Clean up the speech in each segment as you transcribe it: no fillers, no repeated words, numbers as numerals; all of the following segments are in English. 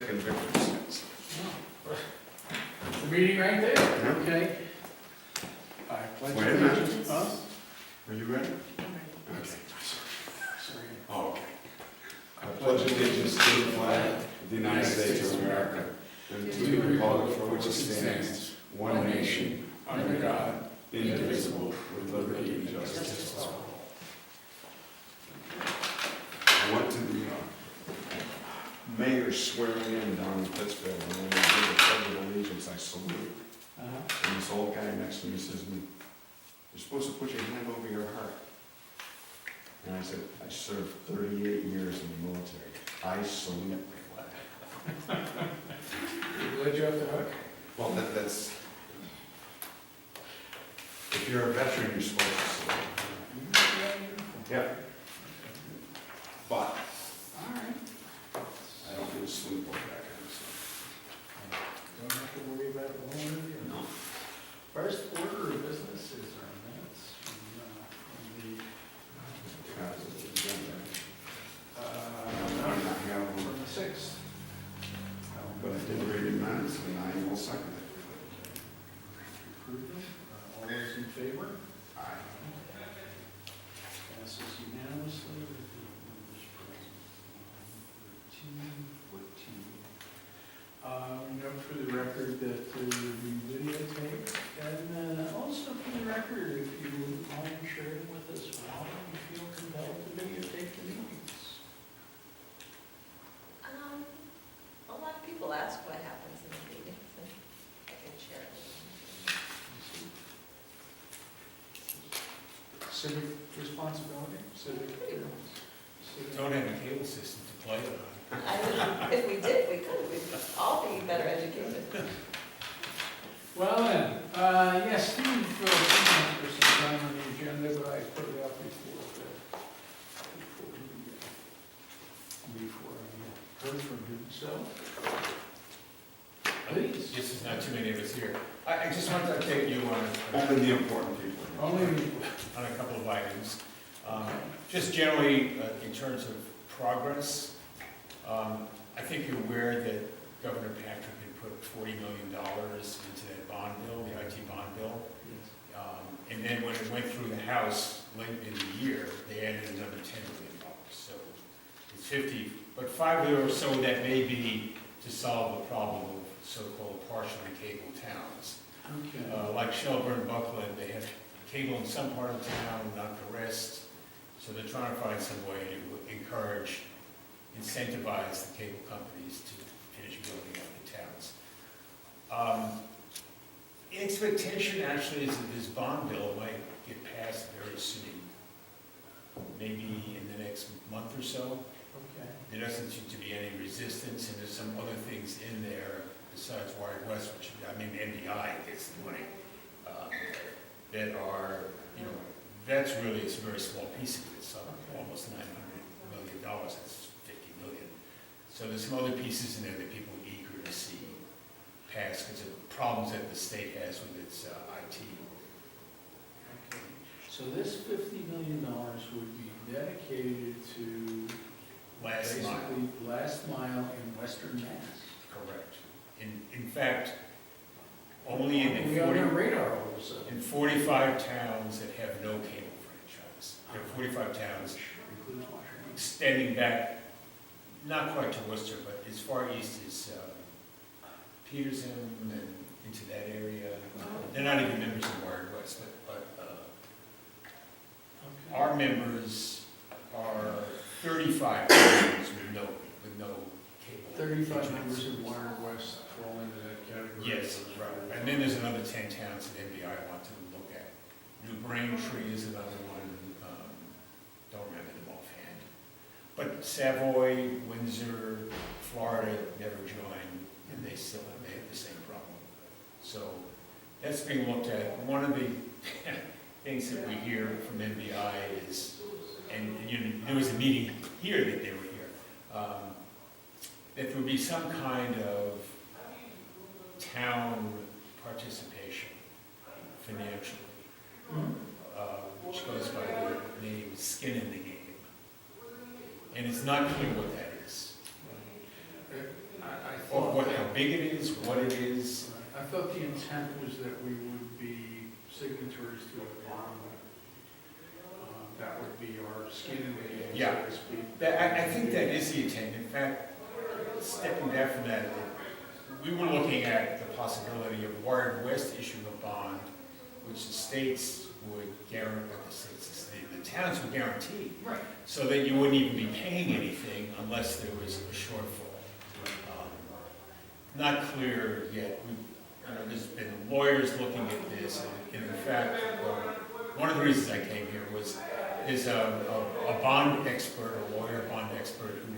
convictions. The meeting right there, okay. I pledge Wait a minute. allegiance. Huh? Are you ready? Okay. Sorry. Oh, okay. I pledge allegiance to the flag of the United States of America and to the republic for which it stands, one nation, under God, indivisible, with liberty and justice for all. I went to the mayor's swearing in down in Pittsfield, and when they did the pledge of allegiance, I salute. And this old guy next to me says, "You're supposed to put your hand over your heart." And I said, "I served 38 years in the military. I salute the flag." You let you off the hook? Well, that's, if you're a veteran, you're supposed to salute. Yeah. But All right. I don't do sleep over that kind of stuff. Don't have to worry about it one way or the other. No. First order of business is our minutes from from the 6th. But I did read the minutes, and I will second it. Approve them. All those in favor? Aye. Passes unanimously with the members present. 13, 14. Note for the record that will be videotaped. And also for the record, if you would mind sharing with us how you feel compelled to videotape the meetings. A lot of people ask what happens in the meetings, and I can share it. Civic responsibility, civic. Don't have a cable system to play it on. If we did, we could, we'd all be better educated. Well then, yes, Steve, for some time on the agenda, but I put it out before I heard from him, so. Please. This is not too many of us here. I just wanted to update you Only the important people. Only, on a couple of items. Just generally, in terms of progress, I think you're aware that Governor Patrick had put $40 million into that bond bill, the IT bond bill. And then when it went through the House late in the year, they added another $10 million. So it's 50, but 5 or so that may be to solve the problem of so-called partially cable towns. okay. Like Shelburne, Buckland, they have cable in some part of town, not the rest. So they're trying to find some way to encourage, incentivize the cable companies to finish building up the towns. Expectation actually is that this bond bill might get passed very soon, maybe in the next month or so. Okay. There doesn't seem to be any resistance, and there's some other things in there besides Wired West, which, I mean, MDI gets the money, that are, that's really, it's a very small piece of it, so almost $900 million, that's 50 million. So there's some other pieces in there that people are eager to see pass because of problems that the state has with its IT. Okay. So this $50 million would be dedicated to Last mile. basically last mile in Western Mass. Correct. In fact, only in We the on 40, our radar all of a sudden. in 45 towns that have no cable franchise. There are 45 towns Includes Washington. extending back, not quite to Worcester, but as far east as Peterson and into that area. They're not even members of Wired West, but Okay. our members are 35 towns with no cable. 35 entrance. members of Wired West fall into that category. Yes, right. And then there's another 10 towns that MBI want to look at. New Braintree is another one, don't remember them offhand. But Savoy, Windsor, Florida never joined, and they still have the same problem. So that's being looked at. One of the things that we hear from MBI is, and there was a meeting here that they were here, that there would be some kind of town participation financially, which goes by the name skin in the game. And it's not clear what that is. I what, how big it is, what it is. I thought the intent was that we would be signatories to a bond. That would be our skin in the game, Yeah. so to speak. I think that is the intent. In fact, stepping back from that, we were looking at the possibility of Wired West issuing a bond, which the states would guarantee, the towns would guarantee, Right. so that you wouldn't even be paying anything unless there was a shortfall. Not clear yet. There's been lawyers looking at this, and in fact, one of the reasons I came here was there's a bond expert, a lawyer bond expert who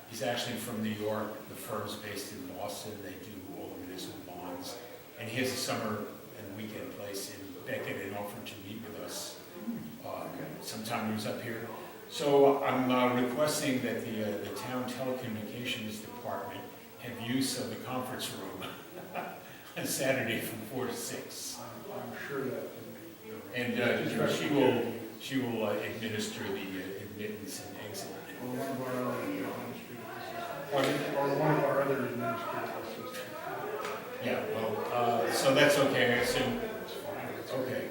he's actually from New York. The firm's based in Boston. They do all the municipal bonds, and he has a summer and weekend place in Beckett and offered to meet with us sometime he was up here. So I'm requesting that the town telecommunications department have use of the conference room on Saturday from 4 to 6. I'm sure that. And she will administer the admittance and exit. Or one of our other administrative Pardon? assistants. Or one of our other administrative assistants. Yeah, well, so that's okay, I assume. It's fine. Okay.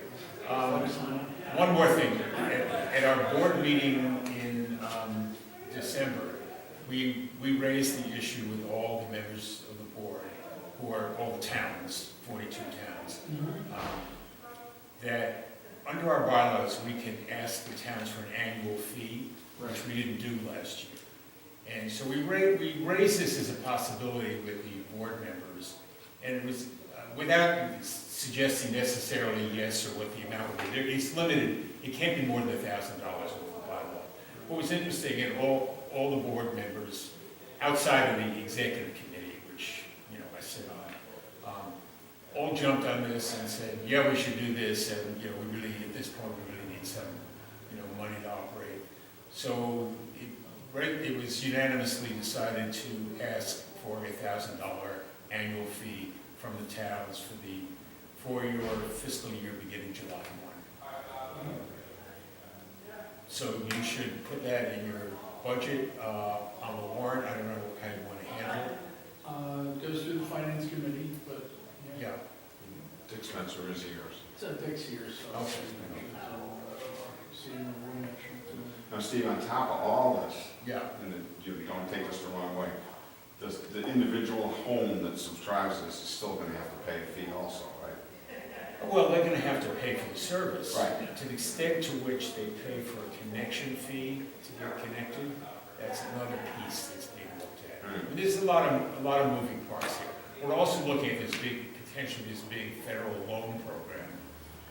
One more thing. At our board meeting in December, we raised the issue with all the members of the board, who are all the towns, 42 towns, that under our bylaws, we can ask the towns for an annual fee, which we didn't do last year. And so we raised this as a possibility with the board members, and it was without suggesting necessarily yes or what the amount would be. It's limited. It can't be more than $1,000 over the bylaw. What was interesting, and all the board members outside of the executive committee, which I sit on, all jumped on this and said, yeah, we should do this, and we really, at this point, we really need some money to operate. So it was unanimously decided to ask for a $1,000 annual fee from the towns for your fiscal year beginning July 1. So you should put that in your budget on the warrant. I don't know how you want to handle it. It goes through the finance committee, but Yeah. Dick Spencer is yours. it's a Dick's here, so. Okay. See, we'll mention it to him. Now, Steve, on top of all this, Yeah. and you don't take this the wrong way, the individual home that subscribes to this is still gonna have to pay a fee also, right? Well, they're going to have to pay for the service. Right. To the extent to which they pay for a connection fee to get connected, that's another piece that's being looked at. Right. And there's a lot of moving parts here. We're also looking at potentially this big federal loan program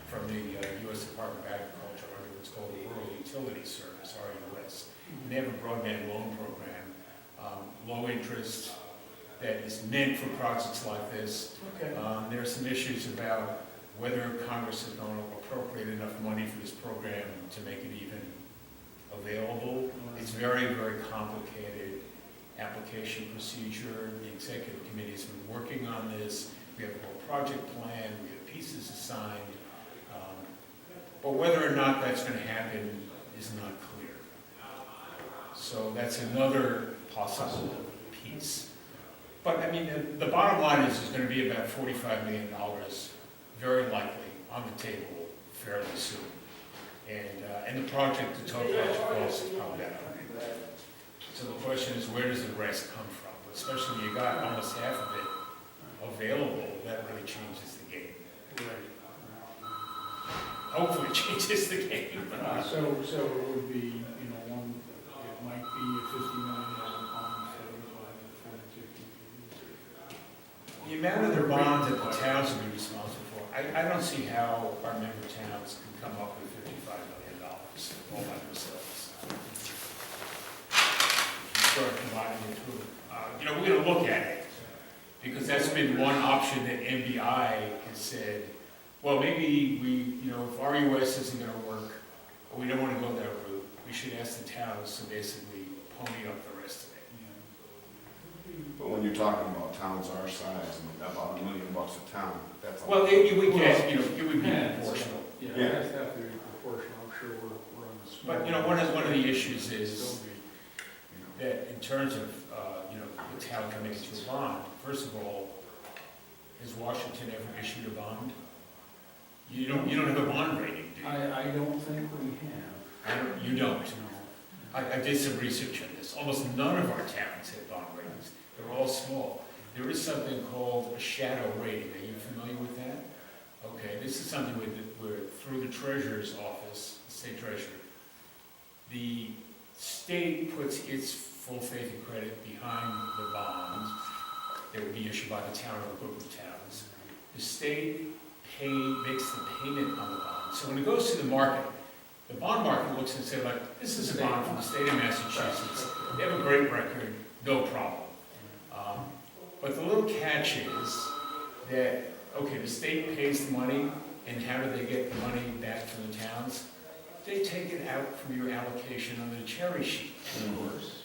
from the U.S. Department of Agriculture under what's called the Rural Utilities Service, RUS. And they have a broadband loan program, low interest, that is meant for projects like this. Okay. There are some issues about whether Congress is going to appropriate enough money for this program to make it even available. It's very, very complicated application procedure. The executive committee has been working on this. We have a whole project plan, we have pieces assigned. But whether or not that's going to happen is not clear. So that's another possible piece. But I mean, the bottom line is there's going to be about $45 million, very likely, on the table fairly soon. And the project, the total project cost is probably about $100 million. So the question is, where does the rest come from? Especially when you got almost half of it available, that really changes the game. Right. Hopefully it changes the game. So it would be, it might be a $50 million bond, 45 to 40. The amount of the bonds that the towns will be responsible for, I don't see how our member towns can come up with $55 million all by themselves. If you start combining it through, we're going to look at it, because that's been one option that MBI has said, well, maybe if RUS isn't going to work, or we don't want to go that route, we should ask the towns to basically pony up the rest of it. But when you're talking about towns our size, and about $1 million a town, that's a Well, lot. it would get, it would be Yeah, proportional. Yeah, Yeah. it has to have to be proportional. I'm sure we're on the small. But, one of the issues is Still be, that in terms of, the town committing to a bond. First of all, has Washington ever issued a bond? You don't have a bond rating, do you? I don't think we have. You don't. No. I did some research on this. Almost none of our towns have bond ratings. They're all small. There is something called a shadow rating. Are you familiar with that? Okay, this is something where through the treasurer's office, the state treasurer, the state puts its full faith and credit behind the bonds that would be issued by the town or a group of towns. The state makes the payment on the bond. So when it goes to the market, the bond market looks and says, like, this is a bond from the state of Massachusetts. They have a great record, no problem. But the little catch is that, okay, the state pays the money, and how do they get the money back from the towns? They take it out from your allocation on the cherry sheet. Of course.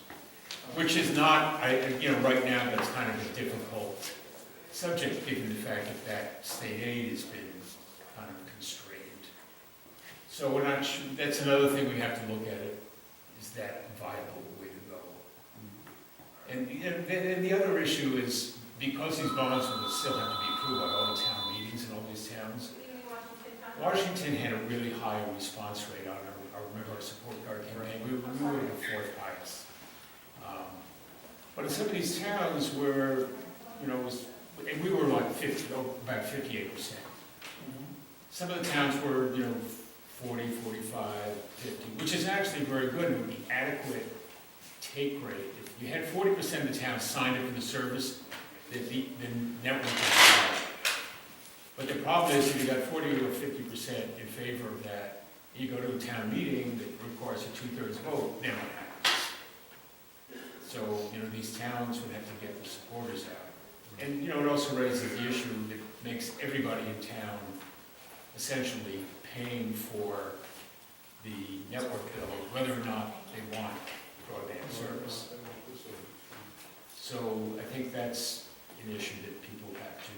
Which is not, right now, that's kind of a difficult subject, given the fact that state aid has been kind of constrained. So we're not, that's another thing we have to look at it, is that viable way to go? And then the other issue is, because these bonds will still have to be approved by all the town meetings in all these towns, Washington had a really high response rate on our support card campaign. We were the fourth highest. But in some of these towns where, and we were like about 58%. Some of the towns were, 40, 45, 50, which is actually very good. It would be adequate take rate. If you had 40% of the town signed up for the service, the network would be high. But the problem is, if you got 40 or 50% in favor of that, you go to a town meeting that requires a 2/3 vote, then what happens? So, these towns would have to get the supporters out. And, it also raises the issue that makes everybody in town essentially paying for the network bill, whether or not they want broadband service. So I think that's an issue that people have to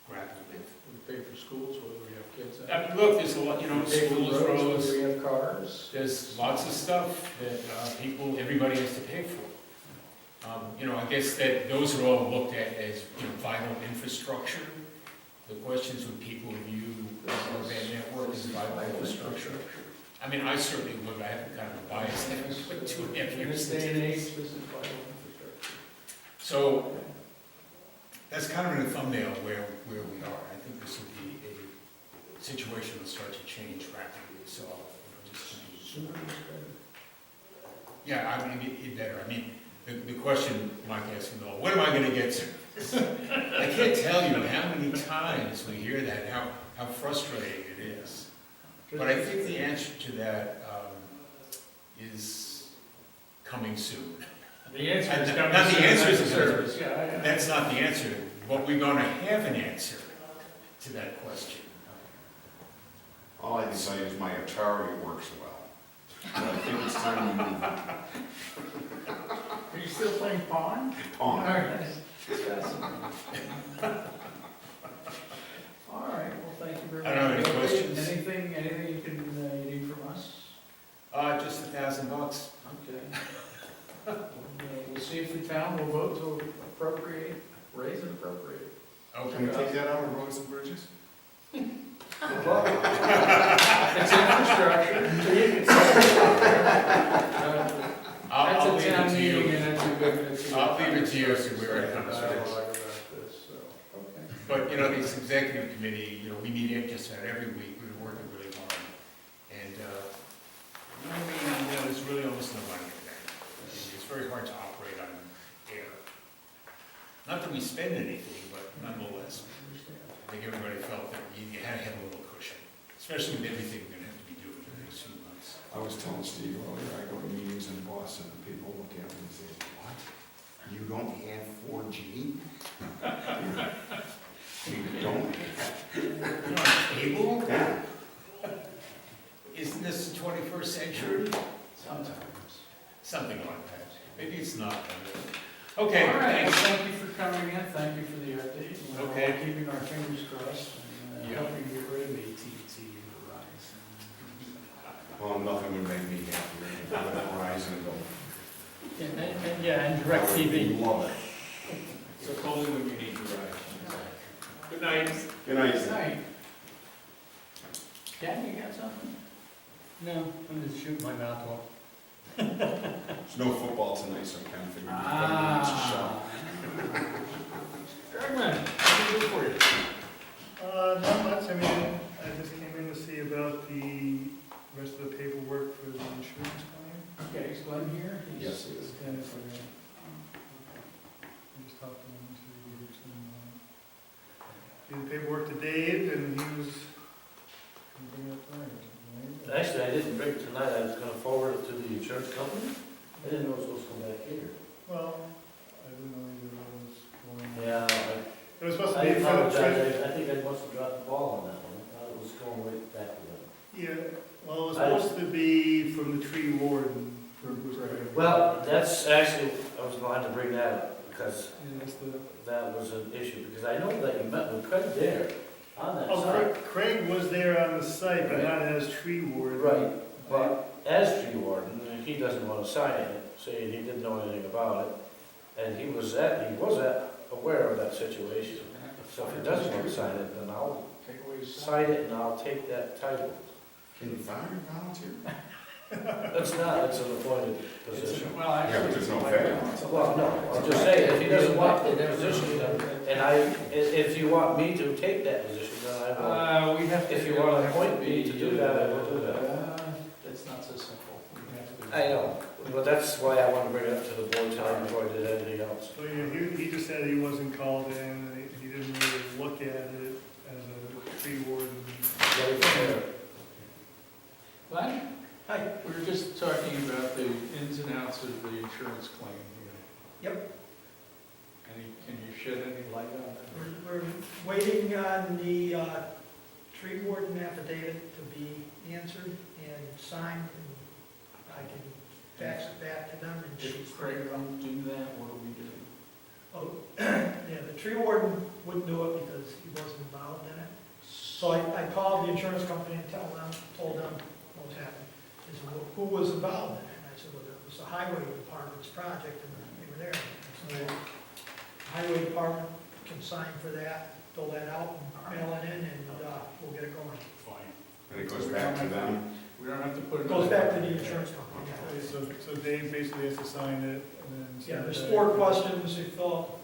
grapple with. We pay for schools, whether we have kids. Look, there's a lot, We pay for schools, roads, roads, whether we have cars. there's lots of stuff that everybody has to pay for. I guess that those are all looked at as, vital infrastructure. The questions when people view the broadband network as vital infrastructure. I mean, I certainly look, I have kind of a bias there, but 2.5 In years. this day and age, this is vital infrastructure. So, that's kind of in a thumbnail where we are. I think this will be a situation that'll start to change rapidly, so, just to be. Sooner is better. Yeah, I mean, it better. I mean, the question Mike asked me, when am I gonna get service? I can't tell you how many times we hear that, how frustrating it is. But I think the answer to that is coming soon. The answer is coming. Not the soon, answer is that's coming. service. Yeah. That's not the answer, but we're gonna have an answer to that question. All I can say is my Atari works well. But I think it's time to move on. Are you still playing Pong? All On. right. Fascinating. All right, well, thank you very much. I don't have any questions. Anything you can, you need from us? Just $1,000. Okay. We'll see if the town will vote to appropriate, raise and appropriate. Can we Okay. take that out of roads and bridges? It's infrastructure. That's I'll a leave it town to meeting you. and that's a good. I'll leave it to you as to where it comes from. Dialogue about this, so, okay. But, this executive committee, we meet just about every week, we've been working really hard. And, there's really almost no money in there. It's very hard to operate on air. Not that we spend anything, but nonetheless, I think everybody felt that you had to have a little cushion, especially with everything we're gonna have to be doing in the next few months. I was telling Steve earlier, I go to meetings in Boston and people look at me and say, what? You don't have 4G? You don't have? You're not able? Yeah. Isn't this the 21st century? Sometimes. Something like that. Maybe it's not. Okay, All right, well, thanks. thank you for coming in, thank you for the update. We're all Okay. keeping our fingers crossed and Yeah. helping get rid of AT&T and Verizon. Well, nothing would make me happier than have Verizon go. And Direct TV. Love it. So only when you need to ride. Good night. Good night. Good night. Ken, you got something? No, I'm just shooting my mouth off. There's no football tonight, so I kind of figured it's a shot. Bergman, what can I do for you? Not much, I mean, I just came in to see about the rest of the paperwork for the insurance claim. Okay, is Glenn here? Yes, he is. Dennis, I just talked to him, so he was did the paperwork to Dave, and he was gonna bring it up tonight. Actually, I didn't bring it tonight, I was gonna forward it to the insurance company. I didn't know it was supposed to come back here. Well, I didn't know either what was going on. Yeah, It was supposed I to be for the apologize, treasurer. I think I must have dropped the ball on that one, I thought it was going right back to them. Yeah, well, it was I- supposed to be from the tree warden. Well, that's actually, I was going to bring that up, because Yeah, that's the, that was an issue, because I know that you met with Craig there on that oh, site. Craig was there on the site, but not as tree warden. Right, but as tree warden, he doesn't want to sign it, saying he didn't know anything about it. And he was aware of that situation. So if he doesn't want to sign it, then I'll Take away his sign it and I'll take that title. Can you fire a volunteer? It's not, it's an appointed position. Well, Yeah, but there's no fair. Well, no, I'm just saying, if he doesn't want the position, then, if you want me to take that position, then I will. We have to. If you want to appoint me to do that, I will do that. That's not so simple. We have to do I know, but that's why I want to bring it up to the board tonight before I did anything else. So, yeah, he just said he wasn't called in, and he didn't really look at it as a tree warden. Right there. Glenn? Hi. We were just talking about the ins and outs of the insurance claim here. Yep. Can you shed any light on that? We're waiting on the tree warden affidavit to be answered and signed, and I can fax it back to them, and If she's... Craig won't do that, what do we do? Oh, yeah, the tree warden wouldn't do it because he wasn't involved in it. So I called the insurance company and told them what was happening. They said, well, who was involved in it? And I said, well, it was the highway department's project, and they were there. So the highway department can sign for that, fill that out, and mail it in, and we'll get it going. Fine. And it goes back to them. We don't have to put it. It goes back to the insurance company. So Dave basically has to sign it, and then... Yeah, send there's it 4 back. questions, you fill,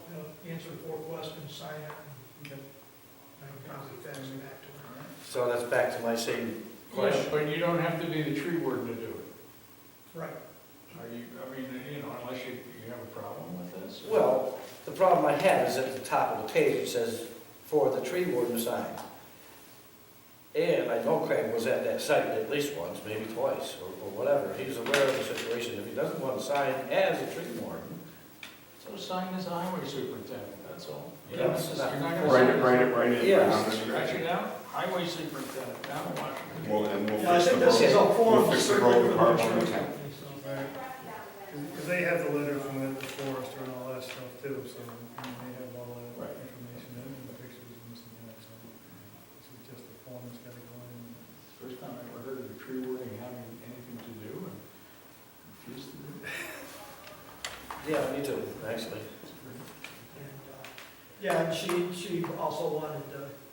answer 4 questions, sign it, Okay. and I can probably fax it back to her. So that's back to my same Yeah, question. but you don't have to be the tree warden to do it. Right. Are you, unless you have a problem with this? Well, the problem I have is at the top of the page, it says, for the tree warden to sign. And I know Craig was at that site at least once, maybe twice, or whatever. He's aware of the situation. If he doesn't want to sign as a tree warden, So sign as a highway superintendent, that's all. Yeah, You're not gonna Write sign it, write it. Yeah. Scratch it out, highway superintendent, down in Washington. Well, and we'll Yeah, I fix the think this is road. a form. We'll fix the road for department on insurance the town. company, so. Right. Because they have the letter from the forester and all that stuff too, so they have all that Right. information in, and the pictures and this and that, so this is just the form that's gotta go in. First time I ever heard of the tree warding having anything to do, and refused to do it. yeah, me too, actually. And, yeah, and she also wanted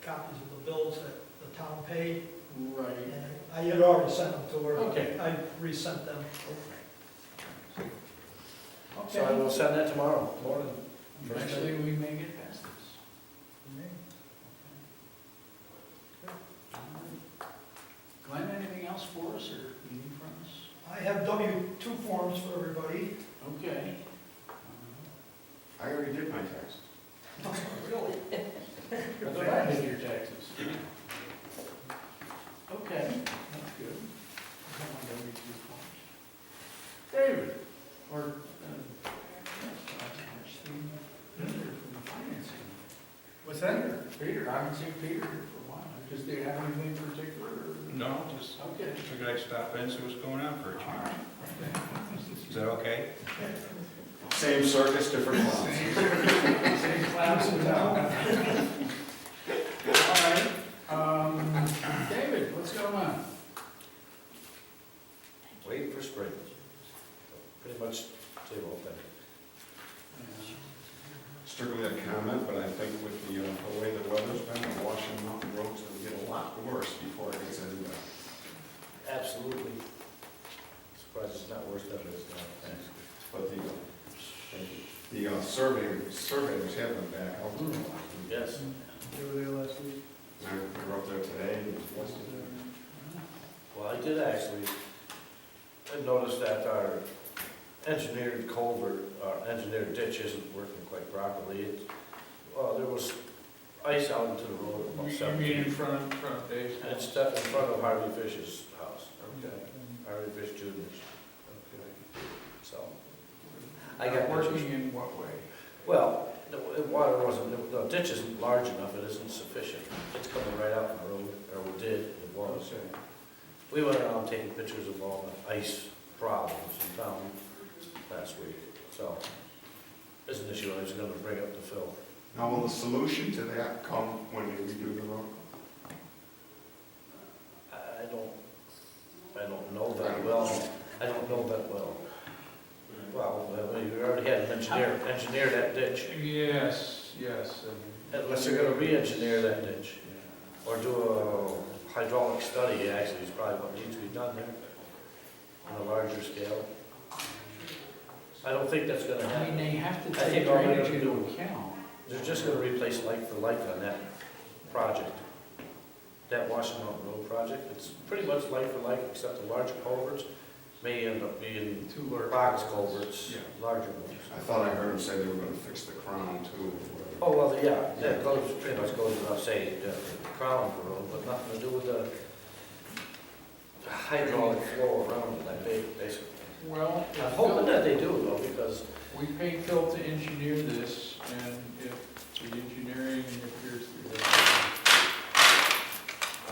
copies of the bills that the town paid, Right. and I had already sent them to her. Okay. I resent them. So I will send that tomorrow morning. Eventually, we may get past this. Glenn, anything else for us, or you need from us? I have W-2 forms for everybody. Okay. I already did my taxes. Really? I thought I did your taxes. Okay, that's good. Come on, W2 forms. David, or, Peter from the financing. What's that? Peter, I haven't seen Peter here for a while. Just, do you have anything in particular? or- No, just Okay. figured I'd stop in, see what's going on for a All change. right. Is that okay? Same circus, different clowns. Same class as well. All right, David, what's going on? Waiting for spring. Pretty much, table strictly a comment, but I think with the way the weather's been, the Washington Mountain road's gonna get a lot worse before it gets any better. Absolutely. Surprised it's not worse than it is now. Thanks. But the surveyors have been back out there a lot. Yes. They were there last week. We were up there today and yesterday. Well, I did actually, I noticed that our engineered culvert, our engineered ditch isn't working quite properly. Well, there was ice out into the road about You 7 mean in feet. front of Dave's house? It's in front of Harvey Fish's house, Okay. Harvey Fish Junior's. Okay. So, I got Working pictures. in what way? Well, the water wasn't, the ditch isn't large enough, it isn't sufficient. It's coming right out in the road, or we did, it was. Okay. We went around taking pictures of all the ice problems in town last week, so it's an issue I was gonna bring up to Phil. Now, will the solution to that come when they redo the road? I don't know that well. I don't know that well. Well, we already had an engineer that ditch, Yes. unless they're gonna re-engineer that ditch, or do a hydraulic study, actually, is probably what needs to be done there, on a larger scale. I don't think that's gonna I mean, happen. they have to I take think all they're drainage gonna into do- account. They're just gonna replace like for like on that project. That Washington Road project, it's pretty much like for like, except the larger culverts may end up being Two large box culverts, Yeah. larger ones. I thought I heard them say they were gonna fix the crown too. Oh, well, yeah, that goes, pretty much goes without saying, the crown of the road, but nothing to do with the hydraulic flow around it, I think, basically. Well, I'm hoping that they do though, because, we paid Phil to engineer this, and if the engineering appears to be,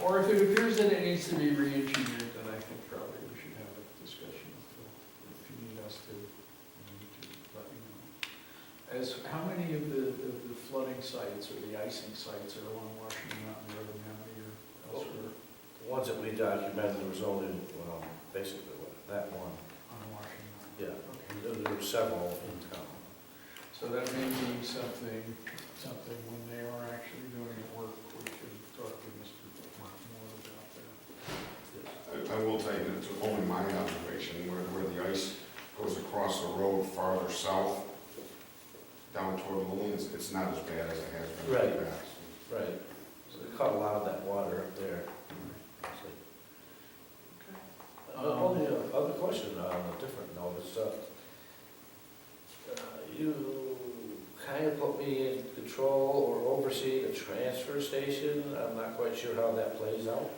or if it appears that it needs to be re-engineered, then I think probably we should have a discussion with Phil. If you need us to, you need to let me know. As, how many of the flooding sites or the icing sites are along Washington Mountain Road, and how many are elsewhere the ones that we documented, there was only, well, basically, that one. on Washington Mountain? Yeah, Okay. there were several in town. So that may be something when they are actually doing the work, we should talk to Mr. more about that. I will tell you, that it's only my observation, where the ice goes across the road farther south, down toward Lillian, it's not as bad as it has been in Right. the past. Right, so they caught a lot of that water up there. The only other question on a different note is, you kind of put me in control or oversee a transfer station. I'm not quite sure how that plays out,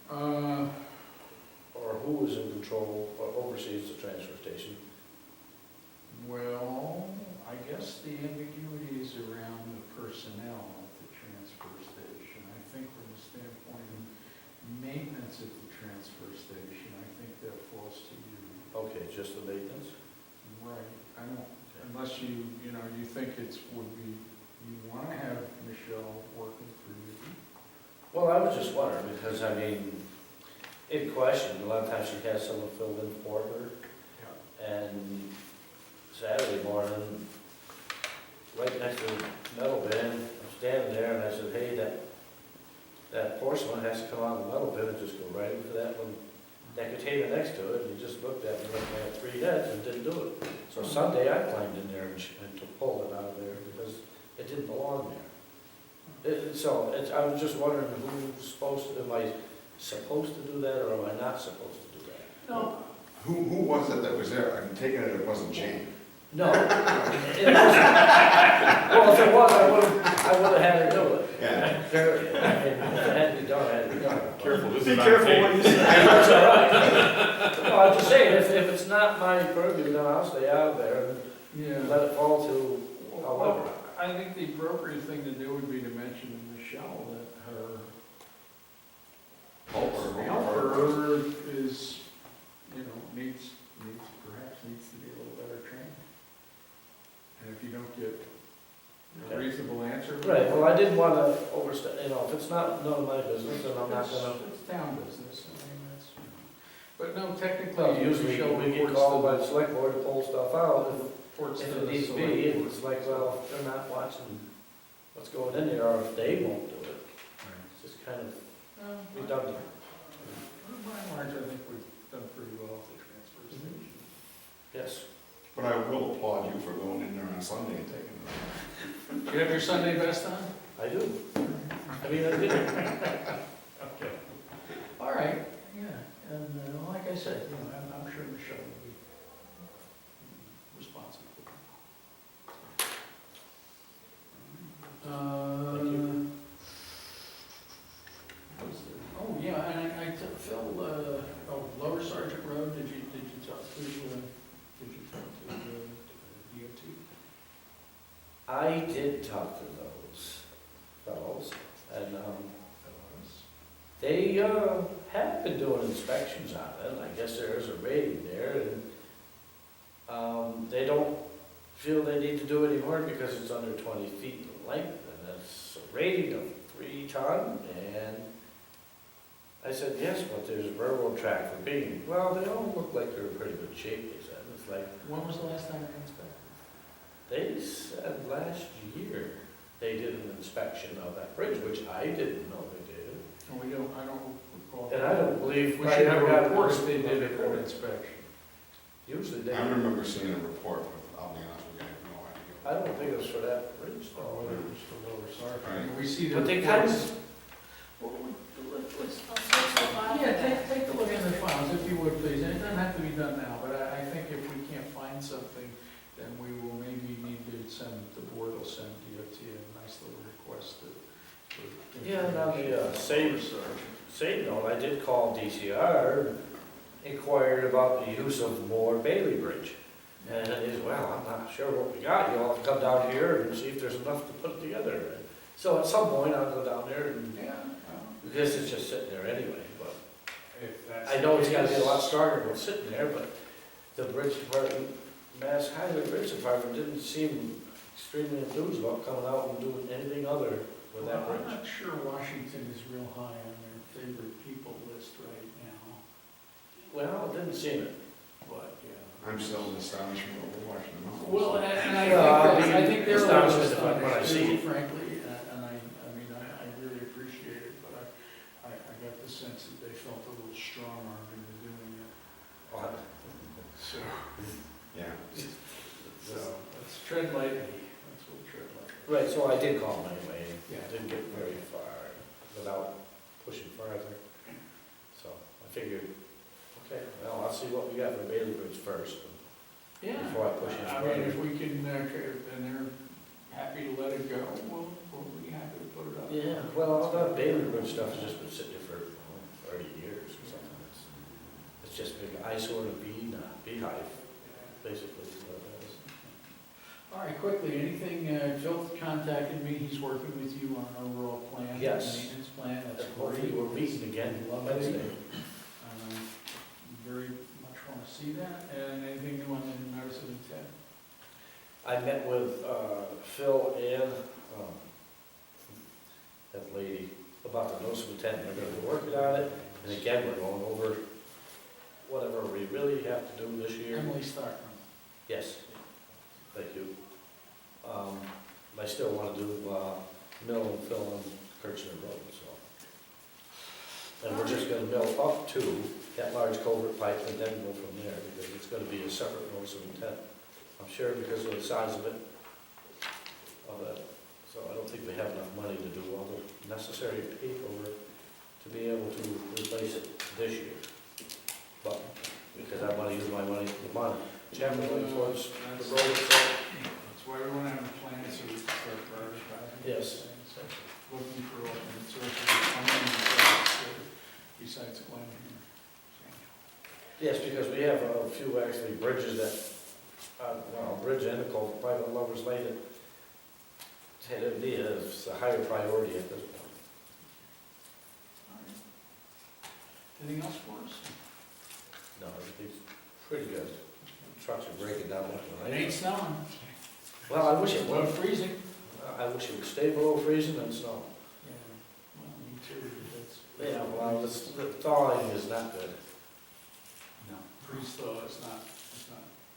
or who is in control or oversees the transfer station. Well, I guess the ambiguity is around the personnel at the transfer station. I think from the standpoint of maintenance at the transfer station, I think that falls to you. Okay, just the maintenance? Right, I don't, unless you think would be, you want to have Michelle working for you. Well, I was just wondering, because I mean, in question, a lot of times she has someone filled in for her. And Saturday morning, right next to the metal bin, I'm standing there and I said, hey, that porcelain has to come out of the metal bin and just go right into that one, that container next to it, and he just looked at me like I had 3 heads and didn't do it. So Sunday I climbed in there and pulled it out of there because it didn't belong there. I was just wondering who's supposed to, am I supposed to do that or am I not supposed to do that? No. Who was it that was there? I'm taking it wasn't Jane. No. It wasn't. Well, if it was, I would have had her do it. Yeah. I mean, if it had to be done, it had to be done. Careful, this Be is on careful tape. what you say. That's all right. No, I'm just saying, if it's not my purview, then I'll stay out of there and let it fall to however. Well, I think the appropriate thing to do would be to mention to Michelle that her helper is, perhaps needs to be a little better trained. And if you don't get a reasonable answer. Right, well, I didn't want to overstep, if it's not none of my business, then I'm not gonna. It's town business, I mean, but no, Well, technically, usually Michelle we get reports called by to the select board to pull stuff out, reports to if the it needs to select be, board. it's like, well, if they're not watching what's going in there, or if they won't do it, it's just kind of redundant. By and large, I think we've done pretty well at the transfer Mhm. station. Yes. But I will applaud you for going in there on Sunday and taking it. Do you have your Sunday best on? I do. I mean, I did. Okay. All right, yeah, and like I said, I'm sure Michelle will be responsive. What was there? Oh, yeah, and Phil, Lower Sergeant Road, did you talk to, DOT? I did talk to those fellows, and, they, have been doing inspections on it, I guess there is a rating there, and, they don't feel they need to do it anymore because it's under 20 feet in length, and it's a rating of 3 ton, and I said, yes, but there's a railroad track for being, well, they all look like they're in pretty good shape, they said, it's like, When was the last time you inspected? they said last year they did an inspection of that bridge, which I didn't know they did. And I don't recall. And I don't believe, We I should have never got a reports report. they did a good inspection. Usually they, I remember seeing a report, but I'll be honest with you, I have no idea. I don't think it was for that bridge Or though. whether it was for Lower Sergeant. Right. We see the But they kind reports. of, Well, let's- I'll search the file. Yeah, take a look in the files, if you would, please, and it doesn't have to be done now, but I think if we can't find something, then we will maybe need to the board will send DOT a nice little request to. Yeah, and on the, Lower Sergeant. same note, I did call DCR, inquired about the use of Moore Bailey Bridge. And it is, well, I'm not sure what we got, you'll have to come down here and see if there's enough to put it together. So at some point, I'll go down there and, Yeah. because it's just sitting there anyway, but If that's. I know it's gotta be a lot stronger than what's sitting there, but the bridge department, Mass Highway Bridge Department didn't seem extremely enthused about coming out and doing anything other with that Well, I'm bridge. not sure Washington is real high on their favorite people list right now, Well, it didn't seem it. but, yeah. I'm still in astonishment over Washington Mountain. Well, and Well, I think they're a little astonishment when I see astonished, it. frankly, and I mean, I really appreciate it, but I got the sense that they felt a little strong-armed into doing it, so, Yeah. let's tread lightly, that's what tread lightly. Right, so I did call him anyway, Yeah. didn't get very far without pushing farther. So I figured, okay, well, I'll see what we got for Bailey Bridge first, Yeah. before I push any I mean, if further. we can, and they're happy to let it go, we'll be happy to put it up. Yeah, well, all that Bailey Bridge stuff has just been sitting there for 30 years or something. It's just a big eyesore and a beehive, basically, is what it is. All right, quickly, anything, Phil contacted me, he's working with you on an overall plan. Yes. Maintenance plan, that's And great. hopefully we're meeting again Lovely. Wednesday. Very much want to see that, and anything new on the notice of intent? I met with Phil and that lady about the notice of intent, and we're gonna be working on it. And again, we're going over whatever we really have to do this year. Emily Starkman. Yes, thank you. I still want to do mill and fill on Kirchner Road, so. And we're just gonna mill up to that large culvert pipe and then go from there, because it's gonna be a separate notice of intent. I'm sure because of the size of it, so I don't think we have enough money to do all the necessary paperwork to be able to replace it this year. But, because I want to use my money, generally towards the road itself. That's why we want to have a plan, so we can start prioritizing. Yes. So, looking for alternate sources of funding besides Glen here. Yes, because we have a few actually bridges that, well, bridge and a culvert, private lovers lane that is a higher priority at this point. All right. Anything else for us? No, everything's pretty good. Trucks are breaking down left and It ain't right. snowing. Well, I wish it Well, would. freezing. I wish it would stay below freezing and snow. Yeah, well, me too, that's. Yeah, well, the thawing is not good. No. Freeze thaw is not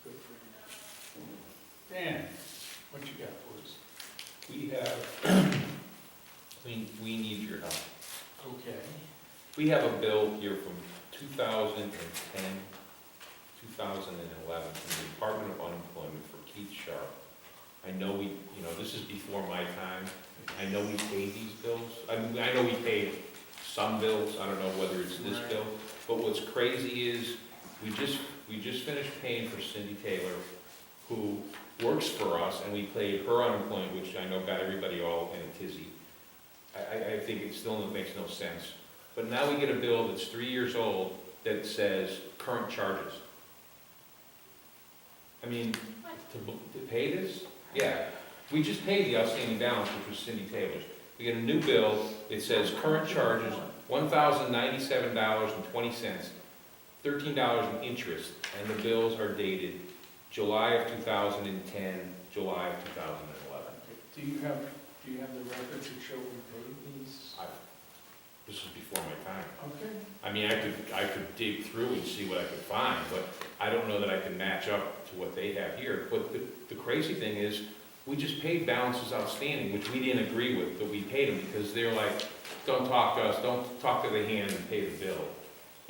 good for you. Dan, what you got for us? We have, we need your help. Okay. We have a bill here from 2010, 2011 from the Department of Unemployment for Keith Sharp. I know we, this is before my time. I know we paid these bills. I know we paid some bills. I don't know whether it's this Right. bill. But what's crazy is, we just finished paying for Cindy Taylor, who works for us, and we paid her unemployment, which I know got everybody all in a tizzy. I think it still makes no sense. But now we get a bill that's 3 years old that says current charges. I mean, to pay this? Yeah, we just paid the outstanding balance, which was Cindy Taylor's. We get a new bill, it says current charges, $1,097.20, $13 in interest, and the bills are dated July of 2010, July of 2011. Do you have the records that show we paid these? This is before my time. Okay. I mean, I could dig through and see what I could find, but I don't know that I can match up to what they have here. But the crazy thing is, we just paid balances outstanding, which we didn't agree with, but we paid them because they're like, don't talk to us, don't talk to the hand and pay the bill.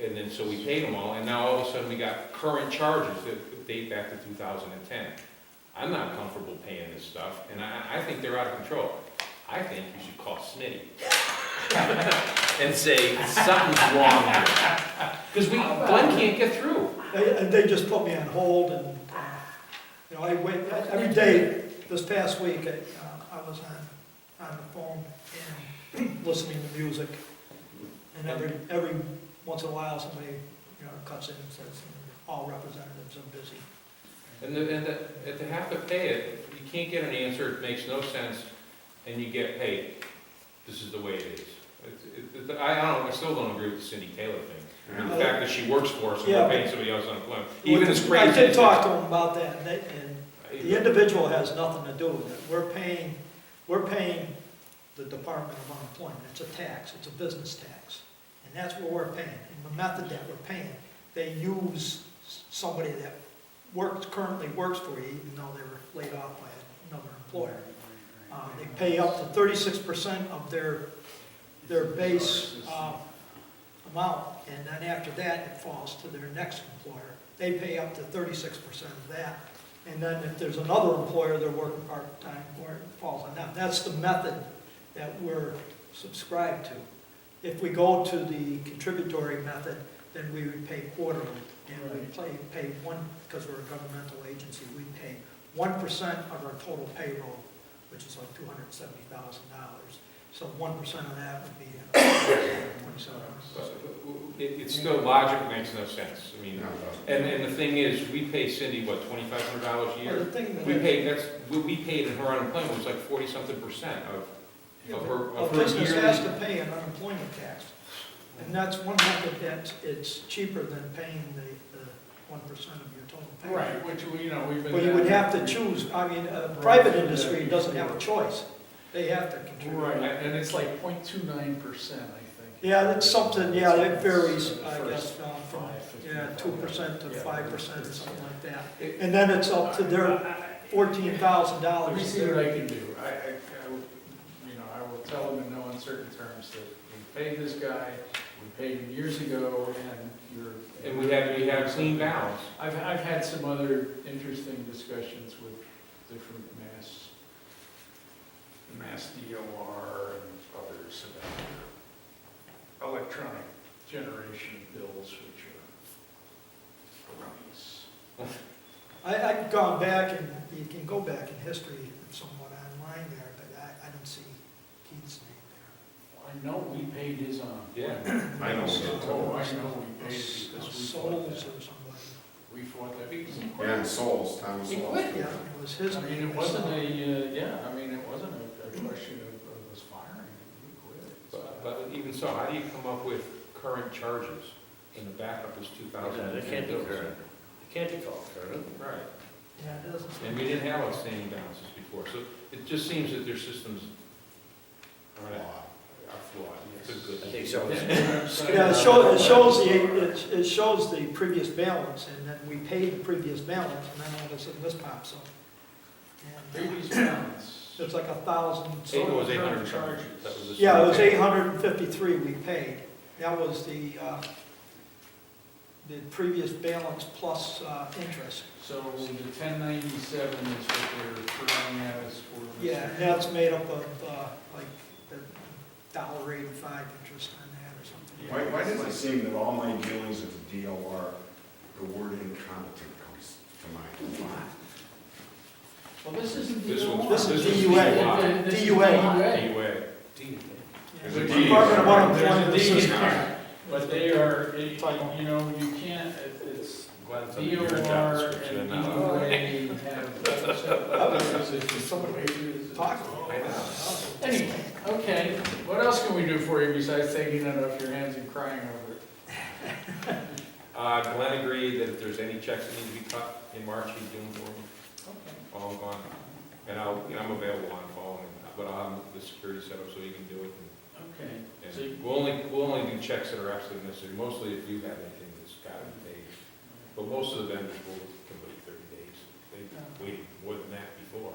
And then, so we paid them all, and now all of a sudden we got current charges that date back to 2010. I'm not comfortable paying this stuff, and I think they're out of control. I think you should call Smitty and say, something's wrong here. Because Glenn can't get through. They just put me on hold, and, I wait, every day, this past week, I was on the phone and listening to music, and every once in a while, somebody, cuts in and says, all representatives are busy. And to have to pay it, you can't get an answer, it makes no sense, and you get paid. This is the way it is. I still don't agree with the Cindy Taylor thing. I mean, the fact that she works for us and Yeah, we're paying somebody else unemployment, even as crazy I as did it talk is. to them about that, and the individual has nothing to do with it. We're paying the Department of Unemployment. It's a tax, it's a business tax. And that's what we're paying. And the method that we're paying, they use somebody that currently works for you, even though they were laid off by another employer. They pay up to 36% of their base amount, and then after that, it falls to their next employer. They pay up to 36% of that, and then if there's another employer they're working part-time for, it falls on them. That's the method that we're subscribed to. If we go to the contributory method, then we would pay quarterly, and we pay one, because we're a governmental agency, we pay 1% of our total payroll, which is like $270,000. So 1% of that would be $2,700. It's still, logic makes no sense. I mean, No, it doesn't. and the thing is, we pay Cindy, what, $2,500 a Well, year? the thing that We paid, we paid in her unemployment was like 40-something% of Yeah, her but a yearly. business has to pay an unemployment tax, and that's one method that it's cheaper than paying the 1% of your total pay. Right, which, we've been. Well, you would have to choose, I mean, a private industry doesn't have a choice, they have to contribute. Right, and it's like 0.29%, I think. Yeah, it's something, yeah, it varies, I First guess, from, 2% to 5% or something like that. It- And then it's up to their $14,000. Let me see what I can do. I will tell them in no uncertain terms that we paid this guy, we paid him years ago, and you're. And we have clean balance. I've had some other interesting discussions with different Mass DOR and others about their electronic generation of bills, which are erroneous. I've gone back, and you can go back in history somewhat online there, but I don't see Keith's name there. I know we paid his on. Yeah. I know we did. Oh, I know we paid it because we fought Souls that. or somebody. We fought that because he Yeah, quit. and Souls, Thomas He Souls. quit. Yeah, it was his I name. mean, it wasn't it wasn't a question of us firing him, he quit. But even so, how do you come up with current charges and the backup is 2010? They can't be current. It can't be called current. Right. Yeah, it doesn't. And we didn't have outstanding balances before, so it just seems that their systems are flawed. It's a good. I think so. Yeah, it shows the previous balance, and then we paid the previous balance, and then all of a sudden this pops up. And, Previous balance. it's like 1,000. It was Current 800 charges. That was the Yeah, it was same. 853 we paid. That was the previous balance plus interest. So the 1097 is what they're throwing at us for. this. Yeah, and that's made up of like the $1.85 interest on that or something. Why does it seem that all my dealings with the DOR, the word incompetent comes to mind? Well, this isn't This DOR. was- This is was DUA. This is DUA. DUA. There's a Yeah. D. Department of There's Unemployment a D in Assistance. there, but they are, you know, you can't, it's Glad it's under your job DOR description and and not- DUA have. Somebody talk. I know. Anyway, okay, what else can we do for you besides taking it off your hands and crying over it? Glenn agreed that if there's any checks that need to be cut in March, he's doing for me. Okay. All gone. And I'm available on phone, but I'll have the security set up so you can do it. Okay, And so, we'll only do checks that are absolutely necessary, mostly if you have anything that's gotta be paid. But most of the vendors can wait 30 days. They waited more than that before.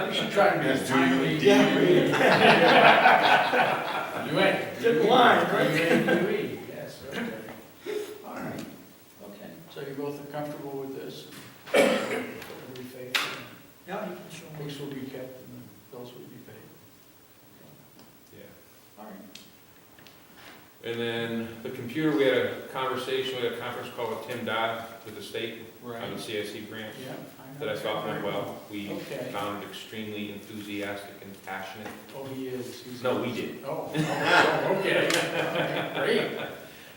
we should try to be Yes, as do you timely. indeed? You ain't. Get in line, right? You, yes, okay. All right, okay, so you both are comfortable with this? We faith, Yeah, you can show and me. books will be kept and the bills will be paid. Yeah. All right. And then the computer, we had a conversation, we had a conference call with Tim Dodd with the state on the CIC grant Yeah. that I thought went well. We Okay. found it extremely enthusiastic and passionate. Oh, he is. He's- No, we did. Oh, okay. Okay, great.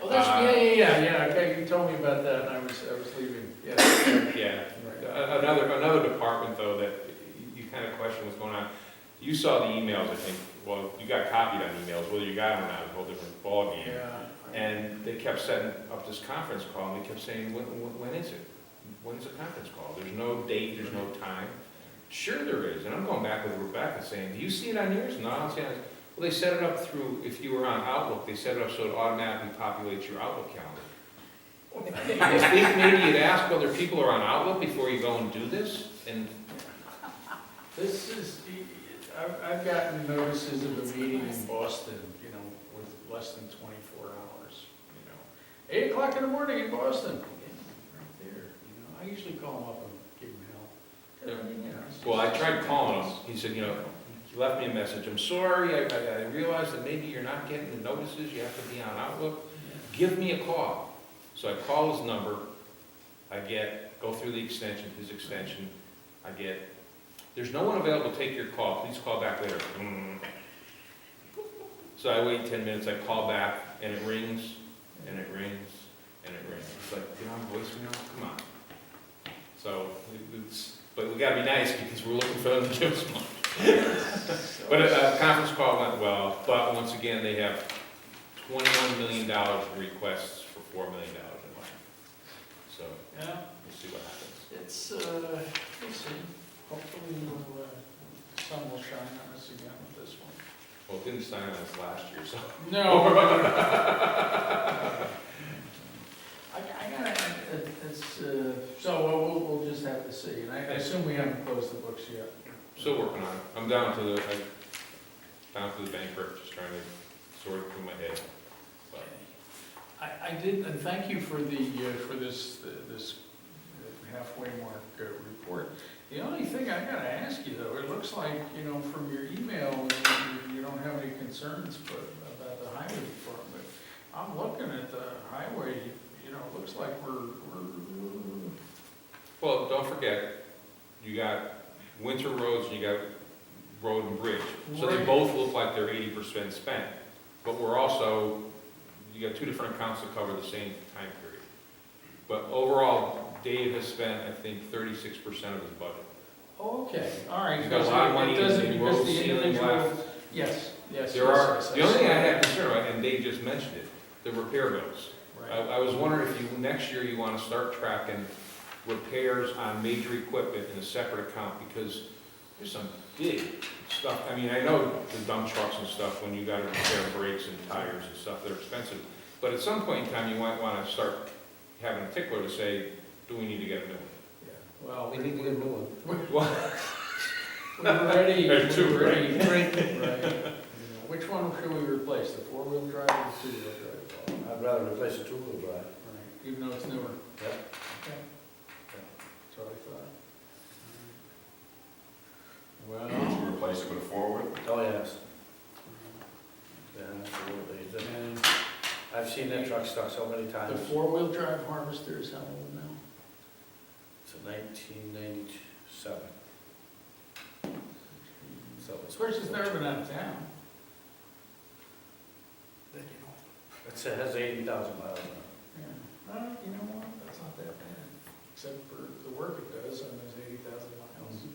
Oh, that's, yeah, okay, you told me about that, and I was leaving, yeah. Yeah. Right. Another department, though, that you kind of question what's going on. You saw the emails, I think, well, you got copied on emails, whether you got them or not, is a whole different ballgame. Yeah. And they kept setting up this conference call, and they kept saying, when is it? When's the conference call? There's no date, there's no time. Sure there is, and I'm going back with Rebecca saying, do you see it on yours? No, I don't see it. Well, they set it up through, if you were on Outlook, they set it up so it automatically populates your Outlook calendar. I think maybe you'd ask whether people are on Outlook before you go and do this, and This is, I've gotten notices of a meeting in Boston, you know, with less than 24 hours, you know. 8 o'clock in the morning in Boston, yeah, right there, you know. I usually call them up and give them help. I mean, you know, it's well, I just- tried calling him. He said, he left me a message. I'm sorry, I realized that maybe you're not getting the notices. You have to be on Outlook. Give me a call. So I call his number. Go through the extension, his extension. There's no one available to take your call. Please call back later. So I wait 10 minutes. I call back, and it rings, and it rings, and it rings. It's like, on voicemail? Come on. So, but we gotta be nice because we're looking for them to give us money. But a conference call went well, but once again, they have $21 million in requests for $4 million in money. So, Yeah, we'll see what happens. it's, we'll see. Hopefully, the sun will shine on us again with this one. Well, it didn't sign on us last year, so. No. I gotta, so we'll just have to see, and I assume we haven't closed the books yet. Still working on it. I'm down to the bank, just trying to sort it through my head. But I did, and thank you for this halfway mark report. The only thing I gotta ask you though, it looks like, you know, from your email, you don't have any concerns about the highway department. I'm looking at the highway, you know, it looks like we're well, don't forget, you got winter roads and you got road and bridge. So they Right. both look like they're 80% spent. But we're also, you got two different accounts that cover the same time period. But overall, Dave has spent, I think, 36% of his budget. okay, all right. He's got a lot of money It doesn't, in because road the ceiling individual, left. yes, yes. There yes, are, yes, the only thing I saw had that. concern about, and Dave just mentioned it, the repair bills. Right. I was wondering if you, next year, you want to start tracking repairs on major equipment in a separate account, because there's some big stuff. I mean, I know the dump trucks and stuff, when you gotta repair brakes and tires and stuff, they're expensive. But at some point in time, you might want to start having a tickler to say, do we need to get a new one? Well, We need to get a new one. we're ready. There's two, we're right? ready. Right. You know, which one should we replace, the four-wheel drive or the two-wheel drive? I'd rather replace the two-wheel drive. Right, even though it's newer? Yep. Okay. That's what I thought. Well, To replace it with a four-wheel? Oh, yes. Yeah, absolutely. and I've seen that truck stuck so many the times. four-wheel drive Harvester is how old now? It's a 1997. So Of course, it's never been out of town. it has 80,000 miles on it. Yeah. Well, you know what, that's not that bad, except for the work it does, and there's 80,000 miles.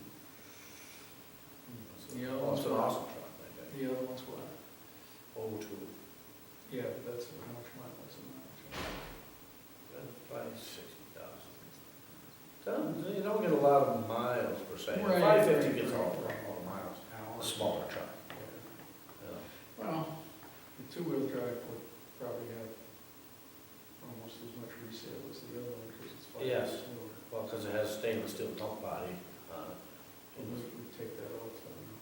The other Oh, one's it's an what? awesome truck, like that. The other one's what? Oh, two. Yeah, but that's how much miles and miles. Probably 60,000. You don't get a lot of miles per se. Right, 550 right, gets right, all right. the miles. A Hours. smaller truck. Yeah. Yeah. Well, the two-wheel drive would probably have almost as much resale as the other one, because it's 5 Yes. years newer. Well, because it has stainless steel dump body. So we take that off, I don't know.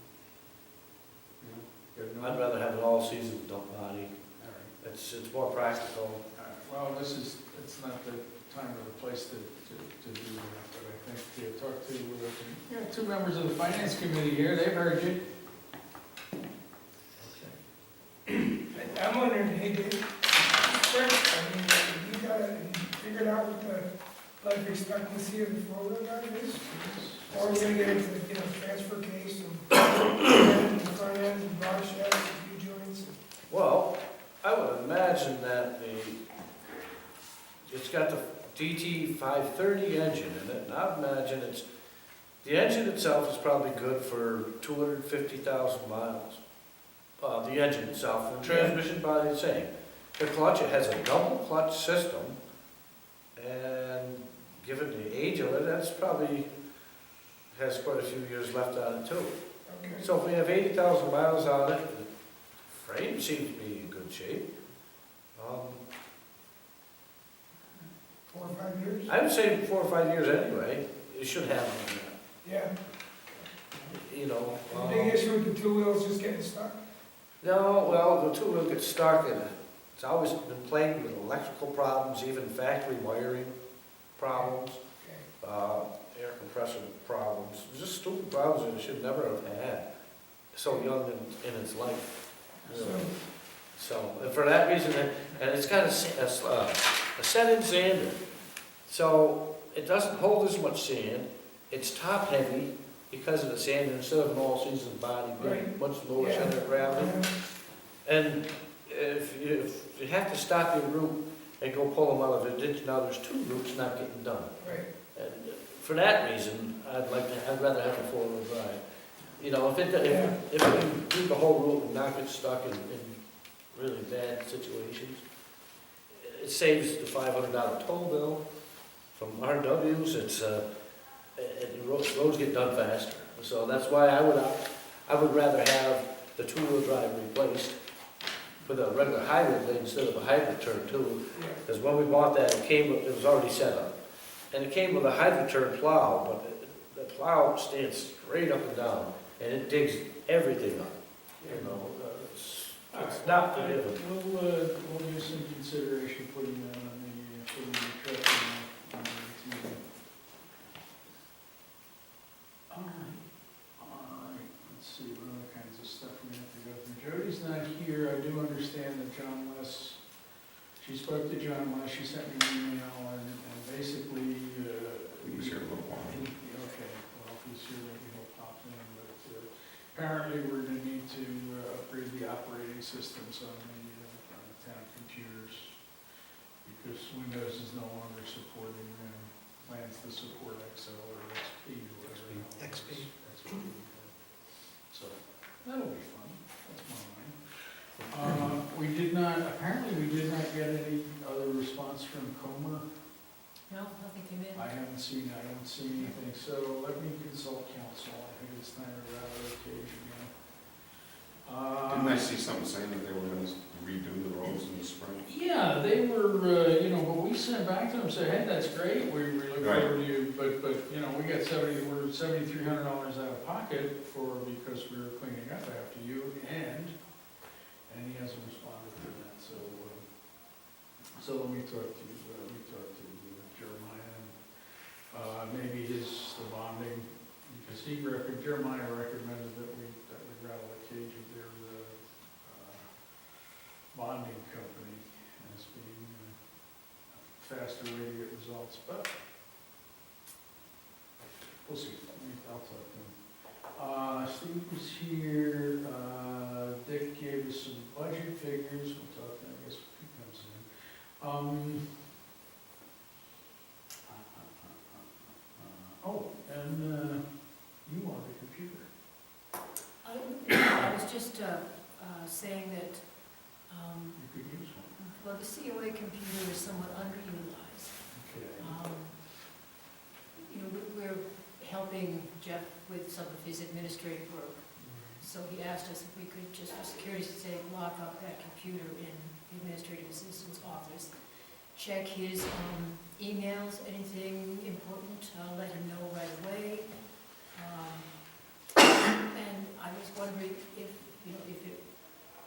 You know, get a new I'd one. rather have an all-season dump body. All right. It's more practical. All right. Well, it's not the time or the place to do that, but I think, talk to, two members of the finance committee here, they've heard you. I'm wondering, hey, Dave, first, I mean, you figured out what the life expectancy of the four-wheel drive is? Or we're gonna get into, transfer case and the front end, and bar shafts, and U-joints? Well, I would imagine that it's got the DT 530 engine in it, and I'd imagine the engine itself is probably good for 250,000 miles. The engine itself, and the transmission probably the same. The clutch, it has a double clutch system, and given the age of it, that's probably, has quite a few years left on it too. Okay. So if we have 80,000 miles on it, the frame seems to be in good shape. 4 or 5 years? I would say 4 or 5 years anyway, it should have, Yeah. you know. The big issue with the two wheels just getting stuck? No, well, the two-wheel gets stuck and it's always been plagued with electrical problems, even factory wiring problems, Okay. air compressor problems, just stupid problems that it should never have had, so young in its life. really. So, and for that reason, and it's got a set-in sander, so it doesn't hold as much sand, it's top-heavy because of the sander, instead of an all-season body being Right. much lower Yeah. center of gravity. Yeah. And if you have to stop your route and go pull them out of the ditch, now there's 2 routes not getting done. Right. And for that reason, I'd rather have a four-wheel drive. You know, if we do the whole route and not get stuck in really bad situations, it saves the $500 toll bill from RWs. And roads get done faster. So that's why I would rather have the two-wheel drive replaced with a regular hybrid blade instead of a hybrid turn too. Yeah. Because when we bought that, it was already set up. And it came with a hybrid turn plow, but the plow stands straight up and down, and it digs everything up. You know, it's not forgiving. We'll use some consideration putting that on the truck on the TV. All right, let's see, what other kinds of stuff we have to go through. Jody's not here, I do understand that John West, she spoke to John West, she sent me an email, and basically, He was here a little while. okay, well, if he's here, maybe he'll pop in, but apparently we're gonna need to upgrade the operating systems on the town computers, because Windows is no longer supporting, plans to support Excel or XP or whatever. the hell it is. XP. So, that'll be fun, that's my line. Apparently we did not get any other response from Comer. No, nothing came in. I don't see anything, so let me consult council, I think it's time to wrap the cage again. Didn't I see something saying that they were gonna redo the road those in the spring. Yeah, they were, but we sent back to them, said, hey, that's great, we look Right. forward to you, but, we got we're $7,300 out of pocket because we were cleaning up after you, and he hasn't responded to that, so let me talk to Jeremiah, and maybe the bonding, because Jeremiah recommended that we rattle the cage of their, bonding company as being a faster way to get results, but we'll see. I'll talk to him. Steve was here, Dick gave us some budget figures, we'll talk to him, I guess, when he comes in. And you want a computer. I was just saying that, You could use one. well, the COA computer is somewhat underutilized. Okay. We're helping Jeff with some of his administrative work, so he asked us if we could, just for security's sake, lock up that computer in the administrative assistant's office, check his emails, anything important, let him know right away. And I was wondering if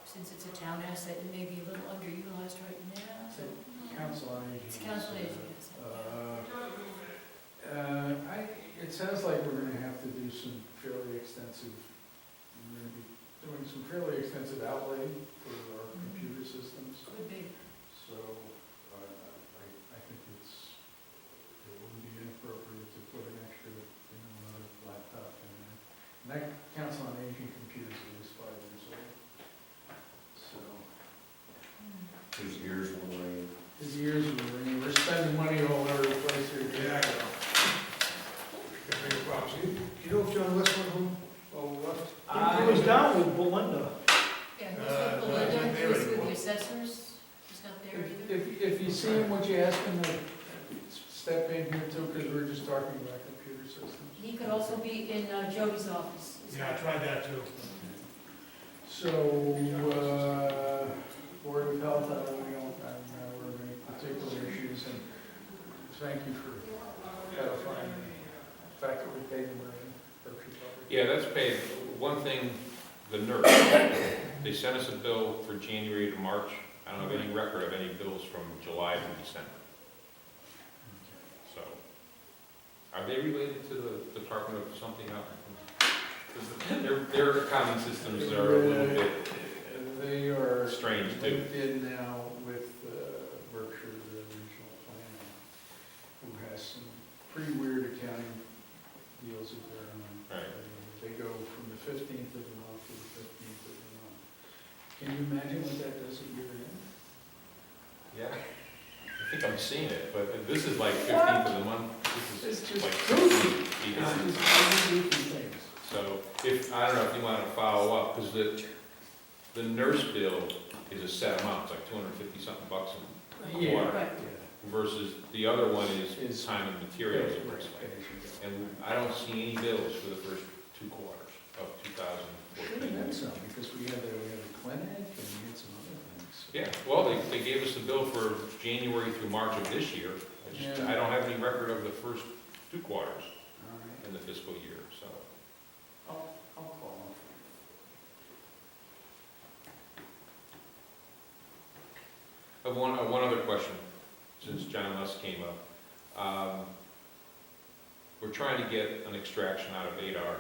since it's a town asset, it may be a little underutilized right now, so. Council on Aging. It's council aging, yes. It sounds like we're gonna have to do some fairly extensive, we're gonna be doing some fairly extensive outlay for our computer systems, Could be. so, I think it wouldn't be inappropriate to put an extra, another laptop in there. And that Council on Aging computer is at least 5 years old, so. His ears will ring. His ears were ringing, we're spending money all over the place here. Yeah, I know. You know if John Westwood home, left? He was down with Belinda. Yeah, he's Uh, with no, he's not Belinda, there he's with anymore. the assessors, he's not there either. If you see him, would you ask him to step in here too, because we're just talking about computer systems? He could also be in Jody's office. Yeah, I tried that too. So, Board of Health, I don't remember any particular issues, and thank you for clarifying the fact that we paid the money. Yeah, that's paid. One thing, the nurse, they sent us a bill for January to March. I don't have any record of any bills from July to December. So, are they related to the Department of something else? 'Cause their accounting systems are a little bit They are strange too. linked in now with Berkshire Regional Planning, who has some pretty weird accounting deals of their own. Right. They go from the 15th of the month to the 15th of the month. Can you imagine what that does at year end? Yeah, I think I'm seeing it, but this is like 15th of the month. This It's is just like goofy. 15th. It's just goofy things. So I don't know if you want to follow up, because the nurse bill is a set amount, it's like 250 something bucks Yeah. Right. versus the other one is Is- time and materials. Right. And I don't see any bills for the first 2 quarters of Should have 2014. been some, because we had a clinic and we had some other things. Yeah, well, they gave us the bill for January through March of this year. I don't have any record of the first 2 quarters All right, in the fiscal year, so. I'll call them. I have one other question, since John Lust came up. We're trying to get an extraction out of ADAR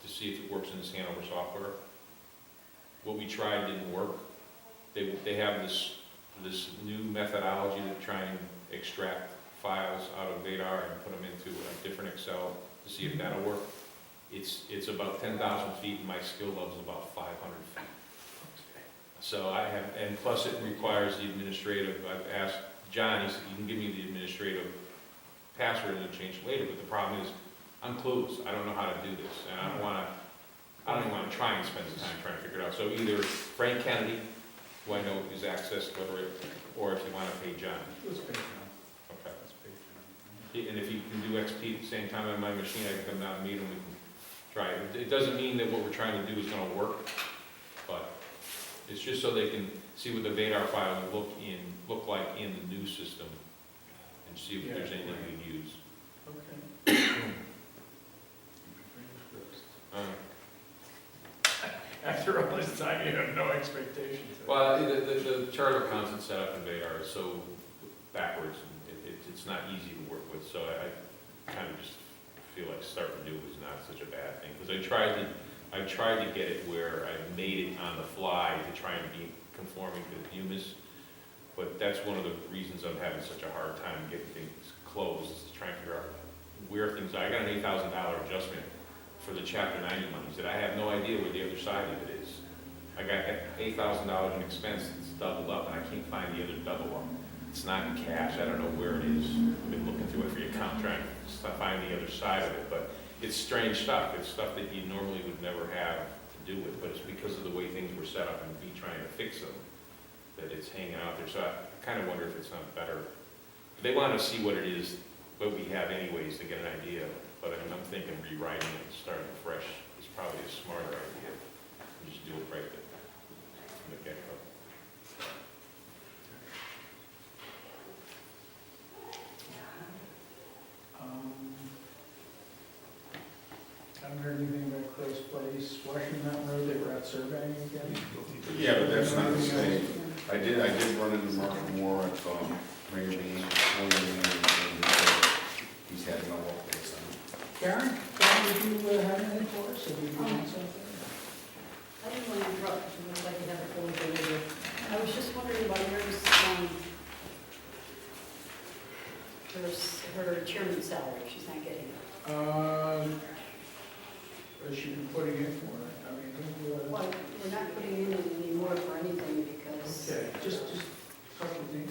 to see if it works in this Hanover software. What we tried didn't work. They have this new methodology to try and extract files out of ADAR and put them into a different Excel to see if that'll work. It's about 10,000 feet, and my skill level's about 500 feet. So and plus it requires the administrative, I've asked John, he said, you can give me the administrative password and change it later, but the problem is, I'm clueless, I don't know how to do this, and I don't even wanna try and spend the time trying to figure it out. So either Frank Kennedy, who I know is access, or if you wanna pay John. Let's pay John. Okay. Let's pay John. And if he can do XP at the same time on my machine, I can come down and meet him, we can try it. It doesn't mean that what we're trying to do is gonna work, but It's just so they can see what the Vadar file will look like in the new system, and see if there's anything we can use. Okay. After all this time, you have no expectations. Well, the chart of accounts that's set up in Vadar is so backwards, and it's not easy to work with, so I kind of just feel like starting new is not such a bad thing, because I tried to get it where I made it on the fly to try and be conforming to the Humus, but that's one of the reasons I'm having such a hard time getting things closed, is to try and figure out where things are. I got an $8,000 adjustment for the Chapter 90 monies that I have no idea where the other side of it is. I got $8,000 in expense that's doubled up, and I can't find the other double up. It's not in cash, I don't know where it is. I've been looking through every account trying to find the other side of it, but it's strange stuff. It's stuff that you normally would never have to do with, but it's because of the way things were set up and me trying to fix them that it's hanging out there. So I kind of wonder if it's not better. They want to see what it is, what we have anyways, to get an idea. But I'm thinking rewriting it, starting fresh is probably a smarter idea. Just do it right from the get-go. Haven't heard anything about Crow's Place, Washington Mountain Road, they were out surveying again? Yeah, but that's not the same. I did run into Mark Moore at, Mayor Bean, and he's had no updates on it. Karen, did you have anything for us, or did you want something? I didn't want to interrupt, because it looks like you have a full agenda. I was just wondering about her chairman's salary, she's not getting it. Has she been putting in for it? I mean, who, Well, we're not putting in anymore for anything because. okay, just talk to Dean.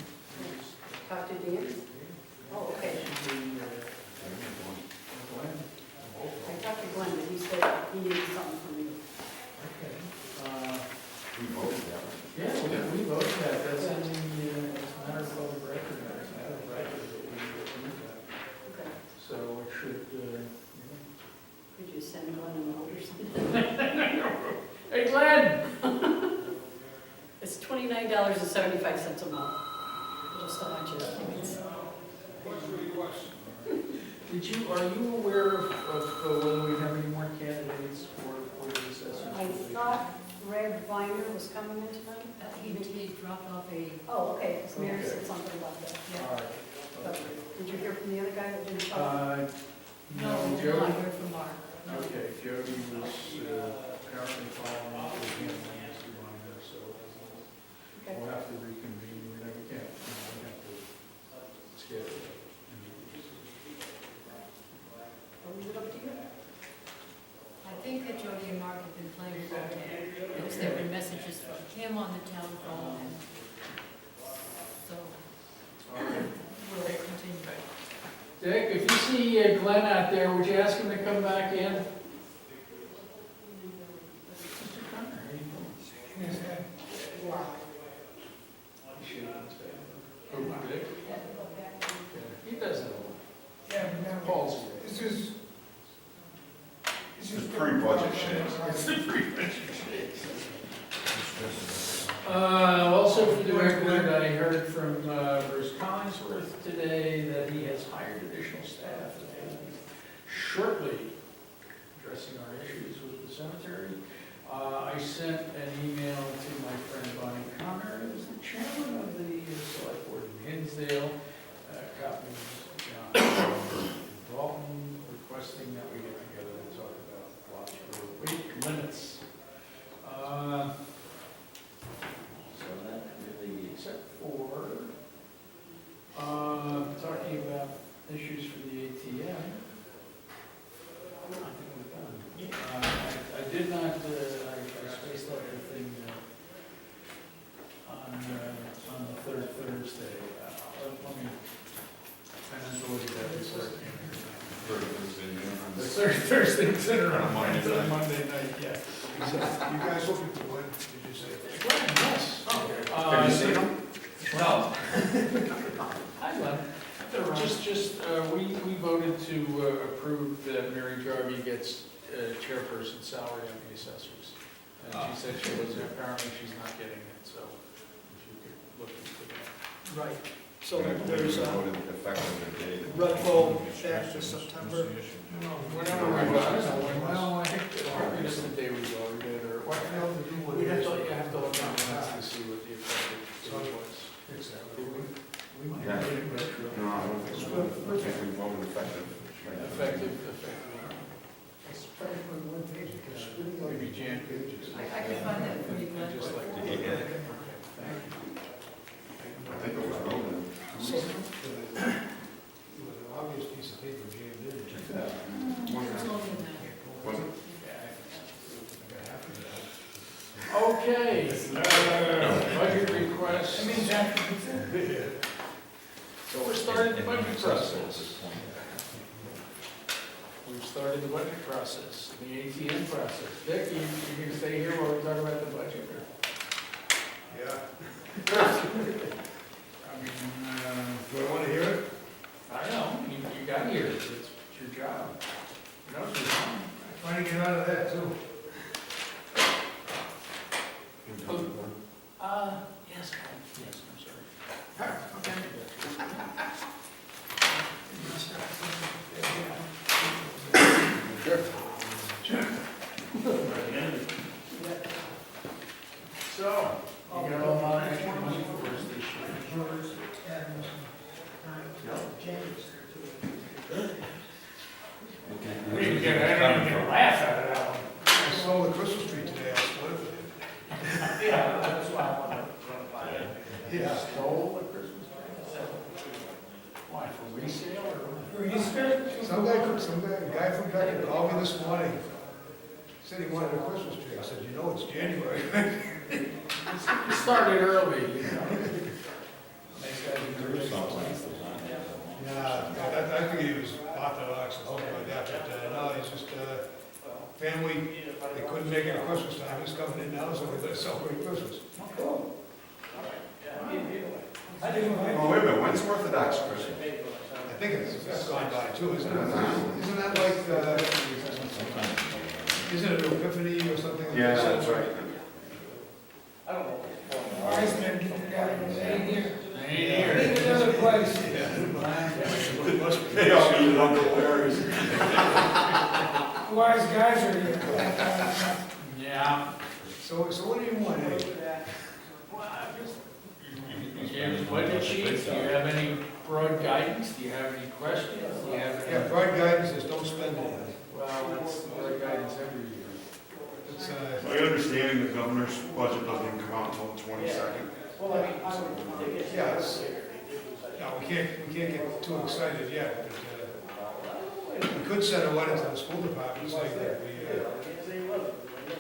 Talk to Dan? Oh, okay. Glenn? I talked to Glenn, but he said he needed something from me. Okay. We voted that. Yeah, we voted that, that's in the, it's a matter of public record, it's a matter of record that we approved that. Okay. So it should, Could you send Glenn a note or something? Hey Glenn! It's $29.75 a month. Just a bunch of things. Are you aware of whether we have any more candidates for the assessors? I thought Greg Viner was coming in tonight. He dropped off a, Oh, okay, because Mary said something about that. All right. But did you hear from the other guy that didn't show up? No, no, I Jody? heard from Mark. Okay, Jody was apparently following up with him and Mr. Viner, so Okay. we'll have to reconvene, we never can, we have to schedule it. Or leave it up to you? I think that Jody and Mark have been playing phone tag, because there were messages from him on the town phone, and so Okay. we'll continue. Dick, if you see Glenn out there, would you ask him to come back in? Mr. Connor, how you doing? Yes, sir. He's shaking his head. Oh, Dick? He doesn't know. Yeah, but now, Paul's this is It's pre-budget shit. It's the pre-budget shit. Also for the record, I heard from Bruce Collingsworth today that he has hired additional staff and they will be shortly addressing our issues with the cemetery. I sent an email to my friend Bonnie Connor, who's the chairman of the select board in Hinsdale, copies John Dalton, requesting that we get together and talk about watch for weight limits. So that really, except for talking about issues for the ATM, I think we're done. I did not, I spaced out the thing on the third Thursday. Let me, financial look at that before I came here. The third Thursday dinner on Monday night, yeah. You guys looking for what, did you say? Glenn, yes. Have you seen him? No. Hi, Glenn. We voted to approve that Mary Jarvie gets chairperson salary on the assessors. And she said she was, apparently she's not getting it, so if you could look into that. Right, so there's Voted effective the day that- red bulb back to September. Whenever we go, I don't know, well, I think probably just the day we go, we did, or, What else to do with we it? have to, you have to look on the to see what the effective date was. Yeah. No, I don't think so. I think we voted effective. Effective. Maybe Jan could just. I can find that for you, I'd Glenn. just like to. I think it was Roman. So Obvious piece of paper jammed in. It's longer than that. Was it? Okay, budget requests. I mean, Jack, So we're starting the budget process. We've started the budget process, the ATM process. Dick, you can stay here while we talk about the budget. Yeah. I mean, Do I want to hear it? I know, you got here, it's your job. You know, it's your job. Trying to get out of that too. Yes, I'm sorry. So, you got all my extra money for us this year. I didn't even get a laugh out of that one. I saw the Christmas tree today, I split it. Yeah, that's why I wanted to run by it. Yeah. Stole the Christmas tree? Why, for resale or what? for Easter, Some guy from Beckett called me this morning. Said he wanted a Christmas tree. I said, you know, it's January. It started early, you know. Nice guy to do it. Yeah, I figured he was Orthodox or something like that, but no, he's just, family, they couldn't make it at Christmas time, he's coming in now, so we better celebrate Christmas. I didn't know. Oh, wait a minute, when's Orthodox Christmas? I think it's gone by too, isn't it? Isn't that like, isn't it Epiphany or something? like Yeah, that? that's right. Wise men get together, they ain't here. Ain't here. Ain't another place. They all eat Uncle Larry's. Wise guys are here. Yeah. So what do you want, eh? Jim's budget sheet, do you have any broad guidance? Do you have any questions? Do you have Yeah, any? broad guidance is don't spend anything. Well, that's broad guidance every year. It's, My understanding, the governor's budget doesn't even come out until the 22nd. yeah, it's, no, we can't get too excited yet, but, we could send a letter to the school department saying that we,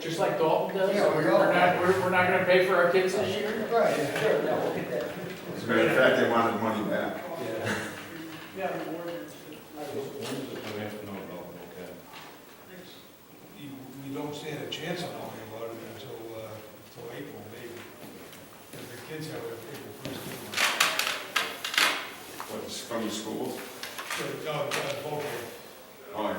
Just like Dalton does? Yeah, We're not gonna pay for our kids this year? right, As a matter of fact, they wanted money back. we don't stand a chance of knowing about it until April, maybe. Because the kids have it April 1st. What's from the schools? No, both. Oh, yeah.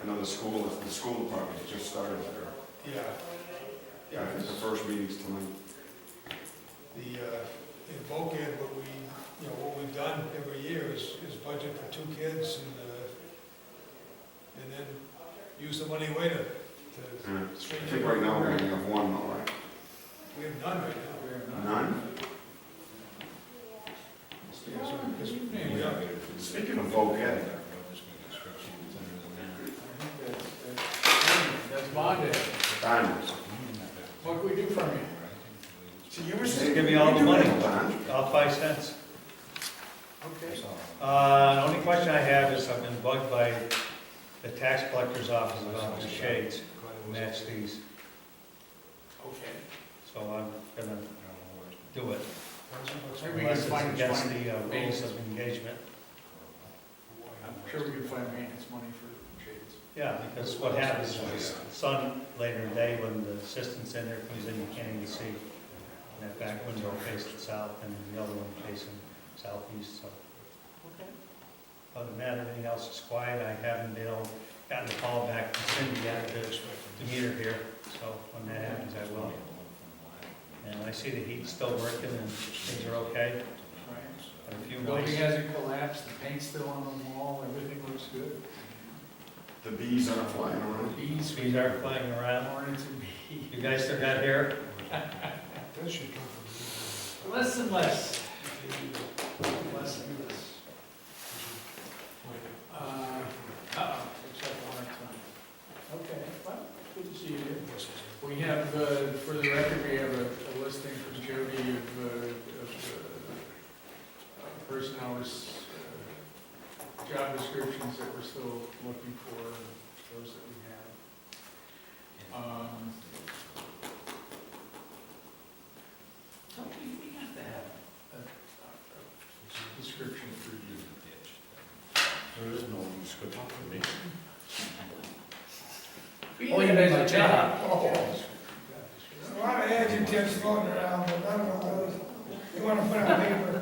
I know the school department just started there. Yeah. I think the first meeting's tonight. In Bulkhead, what we've done every year is budget for 2 kids and then use the money later to Yeah. I straighten. think right now we only have one, all right? We have none right now. None? Speaking of voc That's bonded. diamonds. What can we do from you? So you were Just saying. give me all the you do money. have a bond? All 5 cents. Okay. The only question I have is I've been bugged by the tax collector's office about the shades, match these, Okay. so I'm gonna do it. Maybe we can Unless it's find against money. the rules of engagement. I'm sure we can find maintenance money for shades. Yeah, because what happens is the sun later in the day when the assistant's in there, comes in, you can't even see. And that back window facing south and the other one facing southeast, so. Okay. Other than that, everything else is quiet. I haven't gotten a call back from Cindy yet to do heater here, so when that happens, I will. And I see the heat's still working and things are okay. Right. A few The building mice. hasn't collapsed, the paint's still on the wall, everything looks good. The bees are flying around. Bees, Trees are flying around. hornets and bees. You guys still got hair? That should come from. Less and less. Less and less. Except one time. Okay, well, good to see you here. We have, for the record, we have a listing from Jody of personnel, job descriptions that we're still looking for, those that we have. Tell me, we have to have a description for you. There is no description for me. Oh, you made my job. There's a lot of adjectives floating around, but I don't know what those you want to put on paper.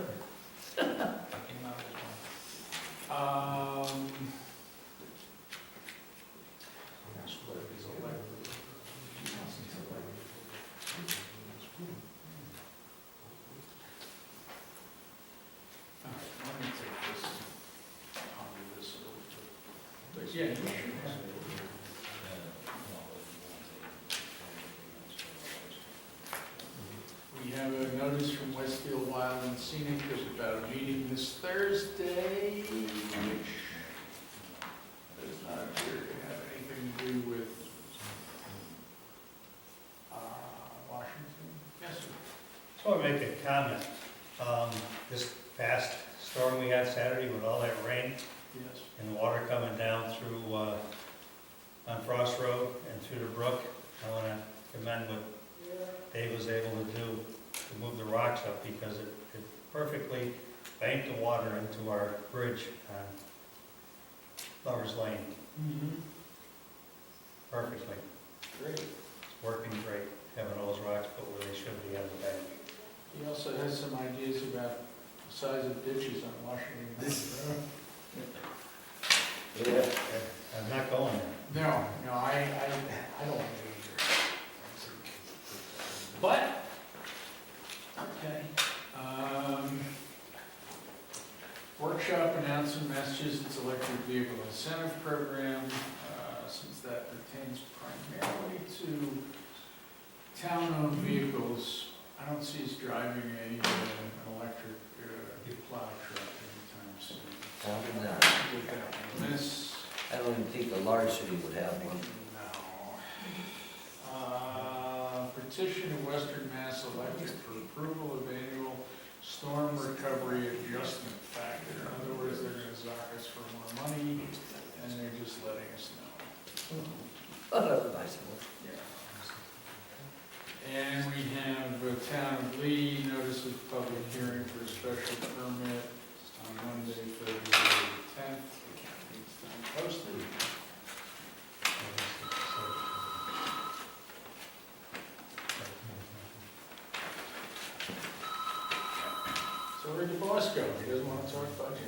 Let me take this, copy this over. But yeah, you should have it. We have a notice from Westfield Wild and Scenic about a meeting this Thursday, which does not appear to have anything to do with Washington. Yes, sir. So I make a comment. This past storm we had Saturday with all that rain Yes. and the water coming down through, on Frost Road and through the brook, I want to commend what Dave was able to do to move the rocks up because it perfectly banked the water into our bridge on Lover's Lane. Mm-hmm. Perfectly. Great. It's working great, having all those rocks put where they should be on the bank. He also has some ideas about the size of ditches on Washington. Yeah. I'm not going there. No, I don't want to do either. But, okay. Workshop announcement, Massachusetts Electric Vehicle Incentive Program, since that pertains primarily to town-owned vehicles, I don't see us driving an electric plow truck anytime soon. Probably not. With that one. This, I don't even think a large city would have one. no. Petition of Western Mass Electric for approval of annual storm recovery adjustment factor. In other words, they're gonna zock us for more money, and they're just letting us know. Oh, that's a nice one. And we have Town of Lee, notice of public hearing for a special permit on Monday, February 10th. It's posted. So where'd the boss go? He doesn't want to talk budget.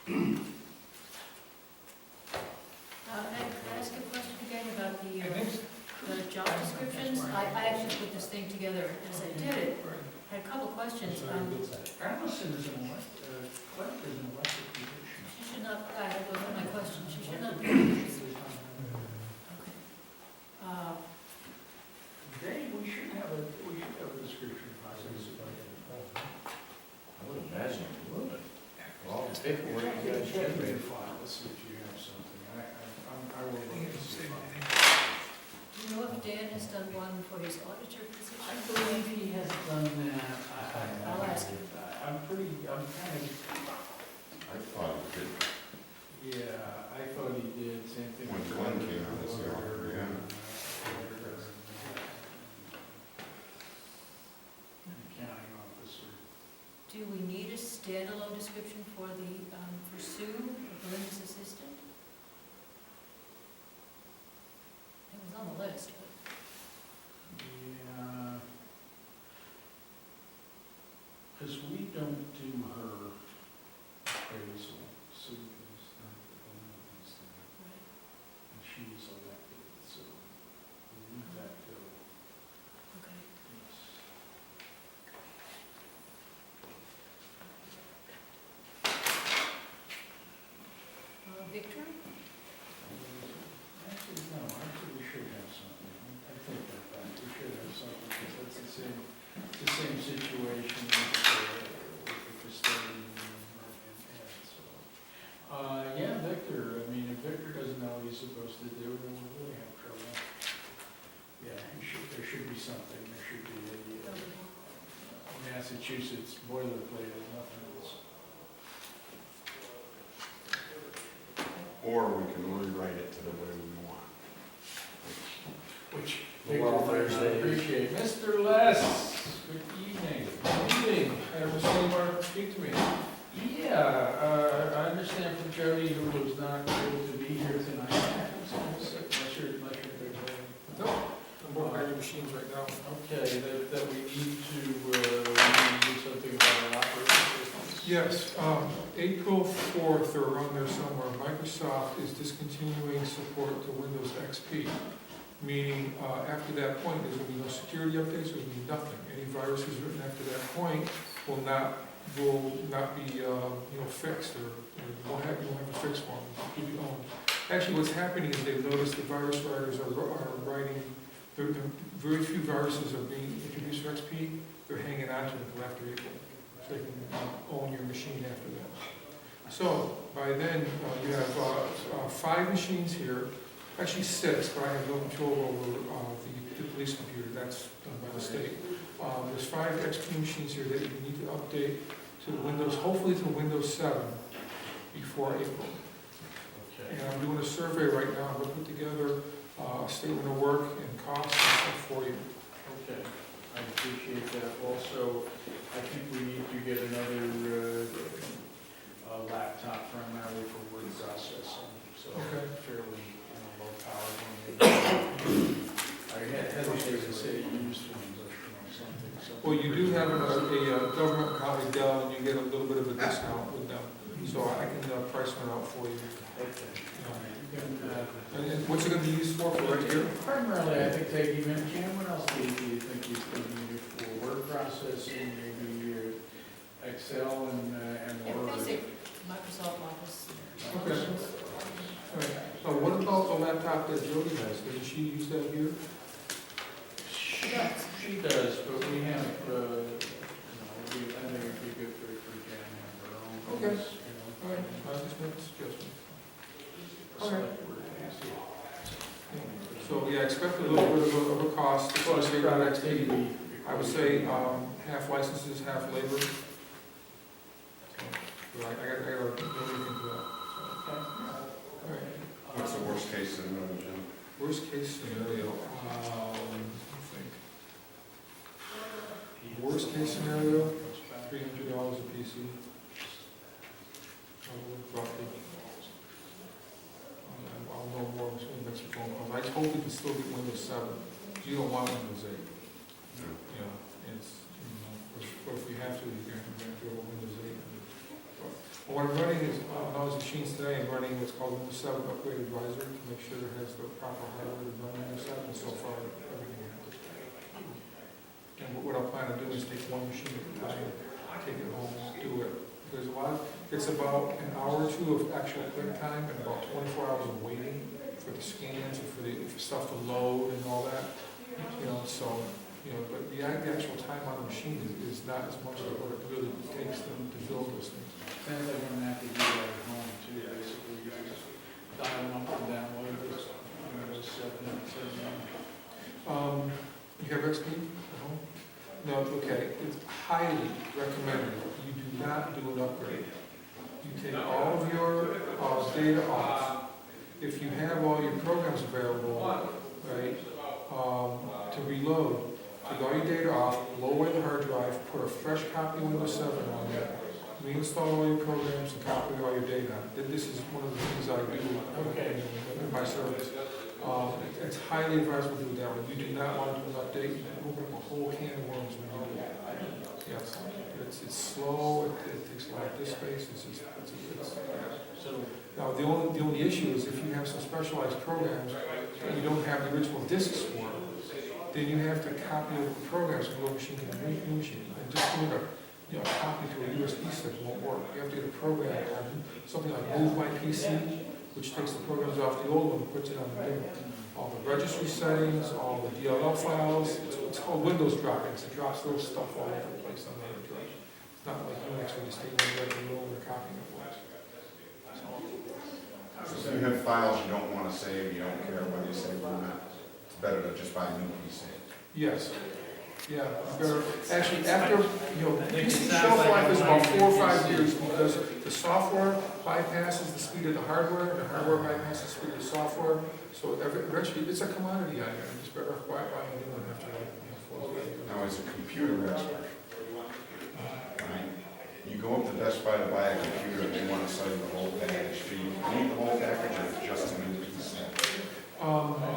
Can I ask a question again about the job descriptions? I actually put this thing together as I did it. I had a couple questions. Allison is an elected, Clark is an elected position. She should not, that was my question, she should not be. Okay. Dave, we should have a description process. I would imagine it would. All the paperwork you guys generated file, let's see if you have something. I will look and see. Do you know if Dan has done one for his auditor position? I believe he has done that. I'll ask him. I'm kind of, I thought it did. yeah, I thought he did, same thing. When Glenn came out as the auditor, yeah. Accounting officer. Do we need a standalone description for Sue, Belinda's assistant? It was on the list, but. Yeah. Because we don't do her appraisal, Sue is not the one of these she's elected, so we need that filled. Okay. Victor? Actually, no, actually, we should have something. I take that back. We should have something, because that's the same situation with the custodian and Ed, so. Yeah, Victor, I mean, if Victor doesn't know what he's supposed to do, then we'll really have trouble. Yeah, there should be something. There should be a Massachusetts boilerplate, if nothing else. Or we can rewrite it to the way we want. Which The Victor welfare might not state. appreciate. Mr. Les, good evening. Good evening. Mr. Seymour, speak to me. Yeah, I understand from Jody, who was not able to be here tonight. Unless you're No, I'm working on your machines right now. okay, that we need to do something about our operating systems. Yes, April 4th or around there somewhere, Microsoft is discontinuing support to Windows XP. Meaning, after that point, there's going to be no security updates, there's going to be nothing. Any viruses written after that point will not be, fixed, or you won't have a fix for them, it'll be owned. Actually, what's happening is they've noticed the virus writers are writing, very few viruses are being introduced for XP, they're hanging on to it until after April, so they can own your machine after that. So, by then, you have 5 machines here, actually 6, but I have no control over the police computer, that's done by the state. There's 5 XP machines here that you need to update to Windows, hopefully to Windows 7 before April. Okay. And I'm doing a survey right now, I'm going to put together a statement of work and costs and stuff for you. Okay, I appreciate that. Also, I think we need to get another laptop primarily for word processing, so Okay. fairly low power. I hesitate to say used one, but something. Well, you do have a government account with Dell, and you get a little bit of a discount with them, so I can price one out for you. Okay. And what's it going to be used for right here? Primarily, I think taking, Jim, what else do you think he's going to use for word processing, maybe Excel and Yeah, Word? basic Microsoft Office. Okay. All right. Now, what about the laptop that Jody has? Doesn't she use that here? She does, but we have, I think it'd be good for Jan to have her own. Okay. you know. All right, I'll just make a suggestion. Select Word, yes. So, yeah, expect a little bit of a cost. Plus, associated the with XP. productivity. I would say half licenses, half labor. So, but I got to look into that. So, all right. What's the worst case scenario, Jim? Worst case scenario, I think. Worst case scenario, $300 a PC. Roughly. I'll know more as soon as next phone calls. I hope we can still get Windows 7. You don't want Windows 8. No. It's, but if we have to, you're going to have to go with Windows 8. But what I'm running is, on all these machines today, I'm running what's called Windows 7 Upgrade Advisor to make sure it has the proper hardware to run Windows 7, and so far, everything has. And what I'll plan on doing is take one machine at a time, take it home, do it. There's a lot, it's about an hour or 2 of actual click time and about 24 hours of waiting for the scans and for stuff to load and all that. So, but the actual time on the machine is not as much as what it really takes them to build those things. Sounds like I'm gonna have to do that at home too, basically, you just dial them up and down, whatever, You have XP at home? No, okay, it's highly recommended you do not do an upgrade. You take all of your data off. If you have all your programs available, right, to reload, take all your data off, blow away the hard drive, put a fresh copy of Windows 7 on there, reinstall all your programs and copy all your data. This is one of the things I do in my service. It's highly advisable to do that one. You do not want to do an update and open up a whole can of worms when you do that. Yes, it's slow, it takes a lot of disk space, it's just, So, now, the only issue is if you have some specialized programs that you don't have the original disks for, then you have to copy over the programs from one machine to the new machine. And just doing a copy to a USB stick won't work. You have to get a program, something like Move My PC, which takes the programs off the old one and puts it on the new one. All the registry settings, all the DLL files, it's called Windows droppings. It drops those stuff all over the place on the other drive. It's not like Unix where you stay in the room and copying it once. So you have files you don't want to save, you don't care whether you save them or not. It's better to just buy a new PC. Yes. Yeah, better, actually, after, think it PC sounds shelf like life I'm is about buying 4 or a 5 PC. years because the software bypasses the speed of the hardware bypasses the speed of the software. So eventually, it's a commodity item, it's better off buying a new one after like, 4 or 5 years. Now, as a computer expert, right, you go up to Best Buy to buy a computer, they want to sell you the whole package. Do you need the whole package or just a new PC?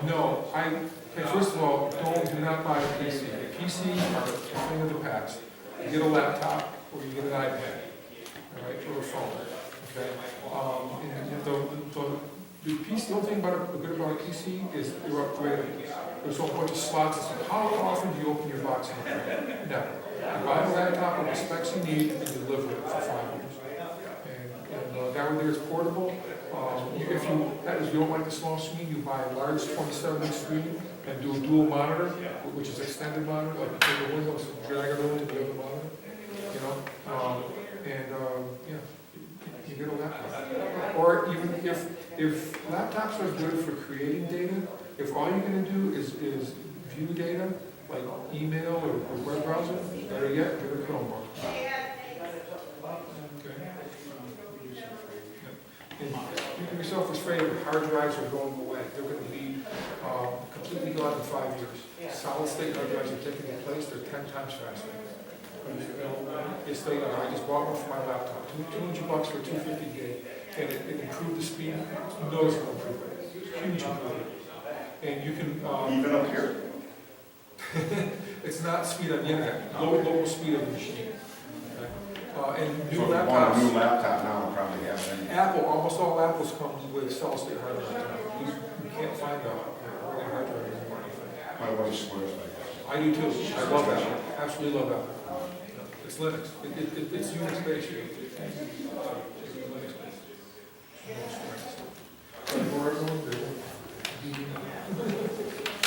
No, first of all, do not buy a PC. The PCs are a thing of the past. You get a laptop or you get an iPad, all right, or a phone, okay? And the PC, the only thing good about a PC is they're upgradable. There's a whole bunch of slots. How often do you open your box and open it? Never. You buy a laptop with the specs you need and you live with it for 5 years. And that way there is portable. If you don't like the small screen, you buy a large 27-inch screen and do a dual monitor, which is extended monitor, like you take the Windows and drag it over to the other monitor, you get a laptop. Or even if laptops are good for creating data, if all you're gonna do is view data, like email or web browser, better yet, get a Chromebook. And you can yourself afraid that hard drives are going away. They're going to be completely gone in 5 years. Solid state hard drives are taking their place. They're 10 times faster. Yes, they are. I just bought one for my laptop. $200 for 250 gig, and it improved the speed. Noticeable improvement. Huge improvement. And you can Even up here? it's not speed on the internet. Local speed of the machine. Okay? And new So if you want a laptops. new laptop now, I'll probably have it. Apple, almost all Apples come with solid state hard drive. You can't find a regular hard drive anymore. My wife swears by that. I do too. I love that. Absolutely love that. It's Linux. It's Unix based. It's Linux based.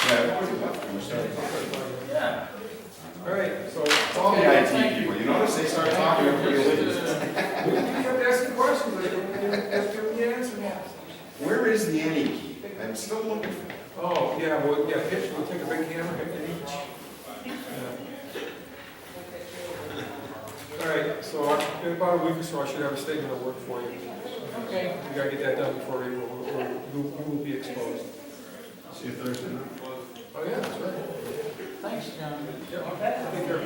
Yeah, everybody left when we started talking. yeah. All right, so. All the IT people, you notice they start talking after you leave. We kept asking questions, I didn't ask them the answer. Where is the any key? I'm still looking for it. Oh, yeah, we'll take a big hammer, hit it each. All right, so in about a week or so, I should have a statement of work for you. Okay. We gotta get that done before April, or you will be exposed. See you Thursday night. Oh, yeah, that's right. Thanks, John. Yeah, take care.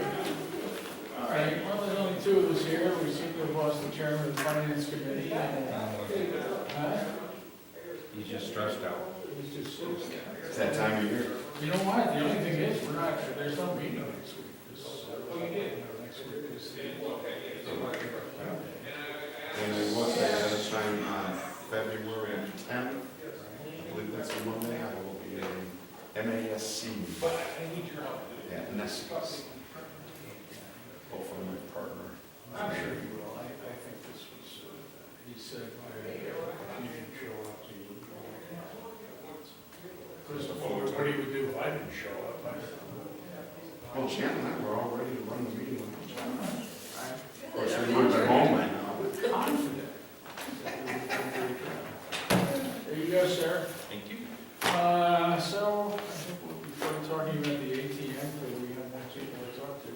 All right, well, there's only 2 of us here. We seem to have lost the chairman of the finance committee. Huh? He's just stressed out. He's just, It's that time of year. you know what, the only thing is, there's no meeting next week. Next week is And there was a time on February 10th, I believe that's a Monday, I will be in MASC at Nestle's. Hopefully my partner. I'm sure you will. I think this was, he said, he didn't show up to you. First of all, what he would do if I didn't show up. Well, Jan and I were all ready to run the meeting with each other. Of course, we would be home by now. Confident. There you go, sir. Thank you. So, I think we're talking about the ATM, because we have more people to talk to.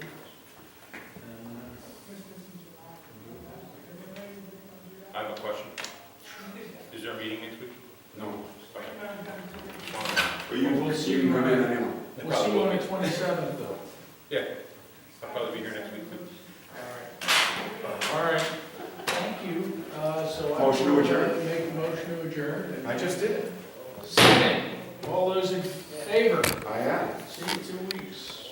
I have a question. Is there a meeting next week? No. Okay. But you We'll see can you come in on- anyway. We'll see you on the 27th, though. Yeah, I'll probably be here next week too. All right, thank you. So I Motion to will, adjourn. Make a motion to adjourn. I just did it. Second, all those in favor? I am. See you in 2 weeks.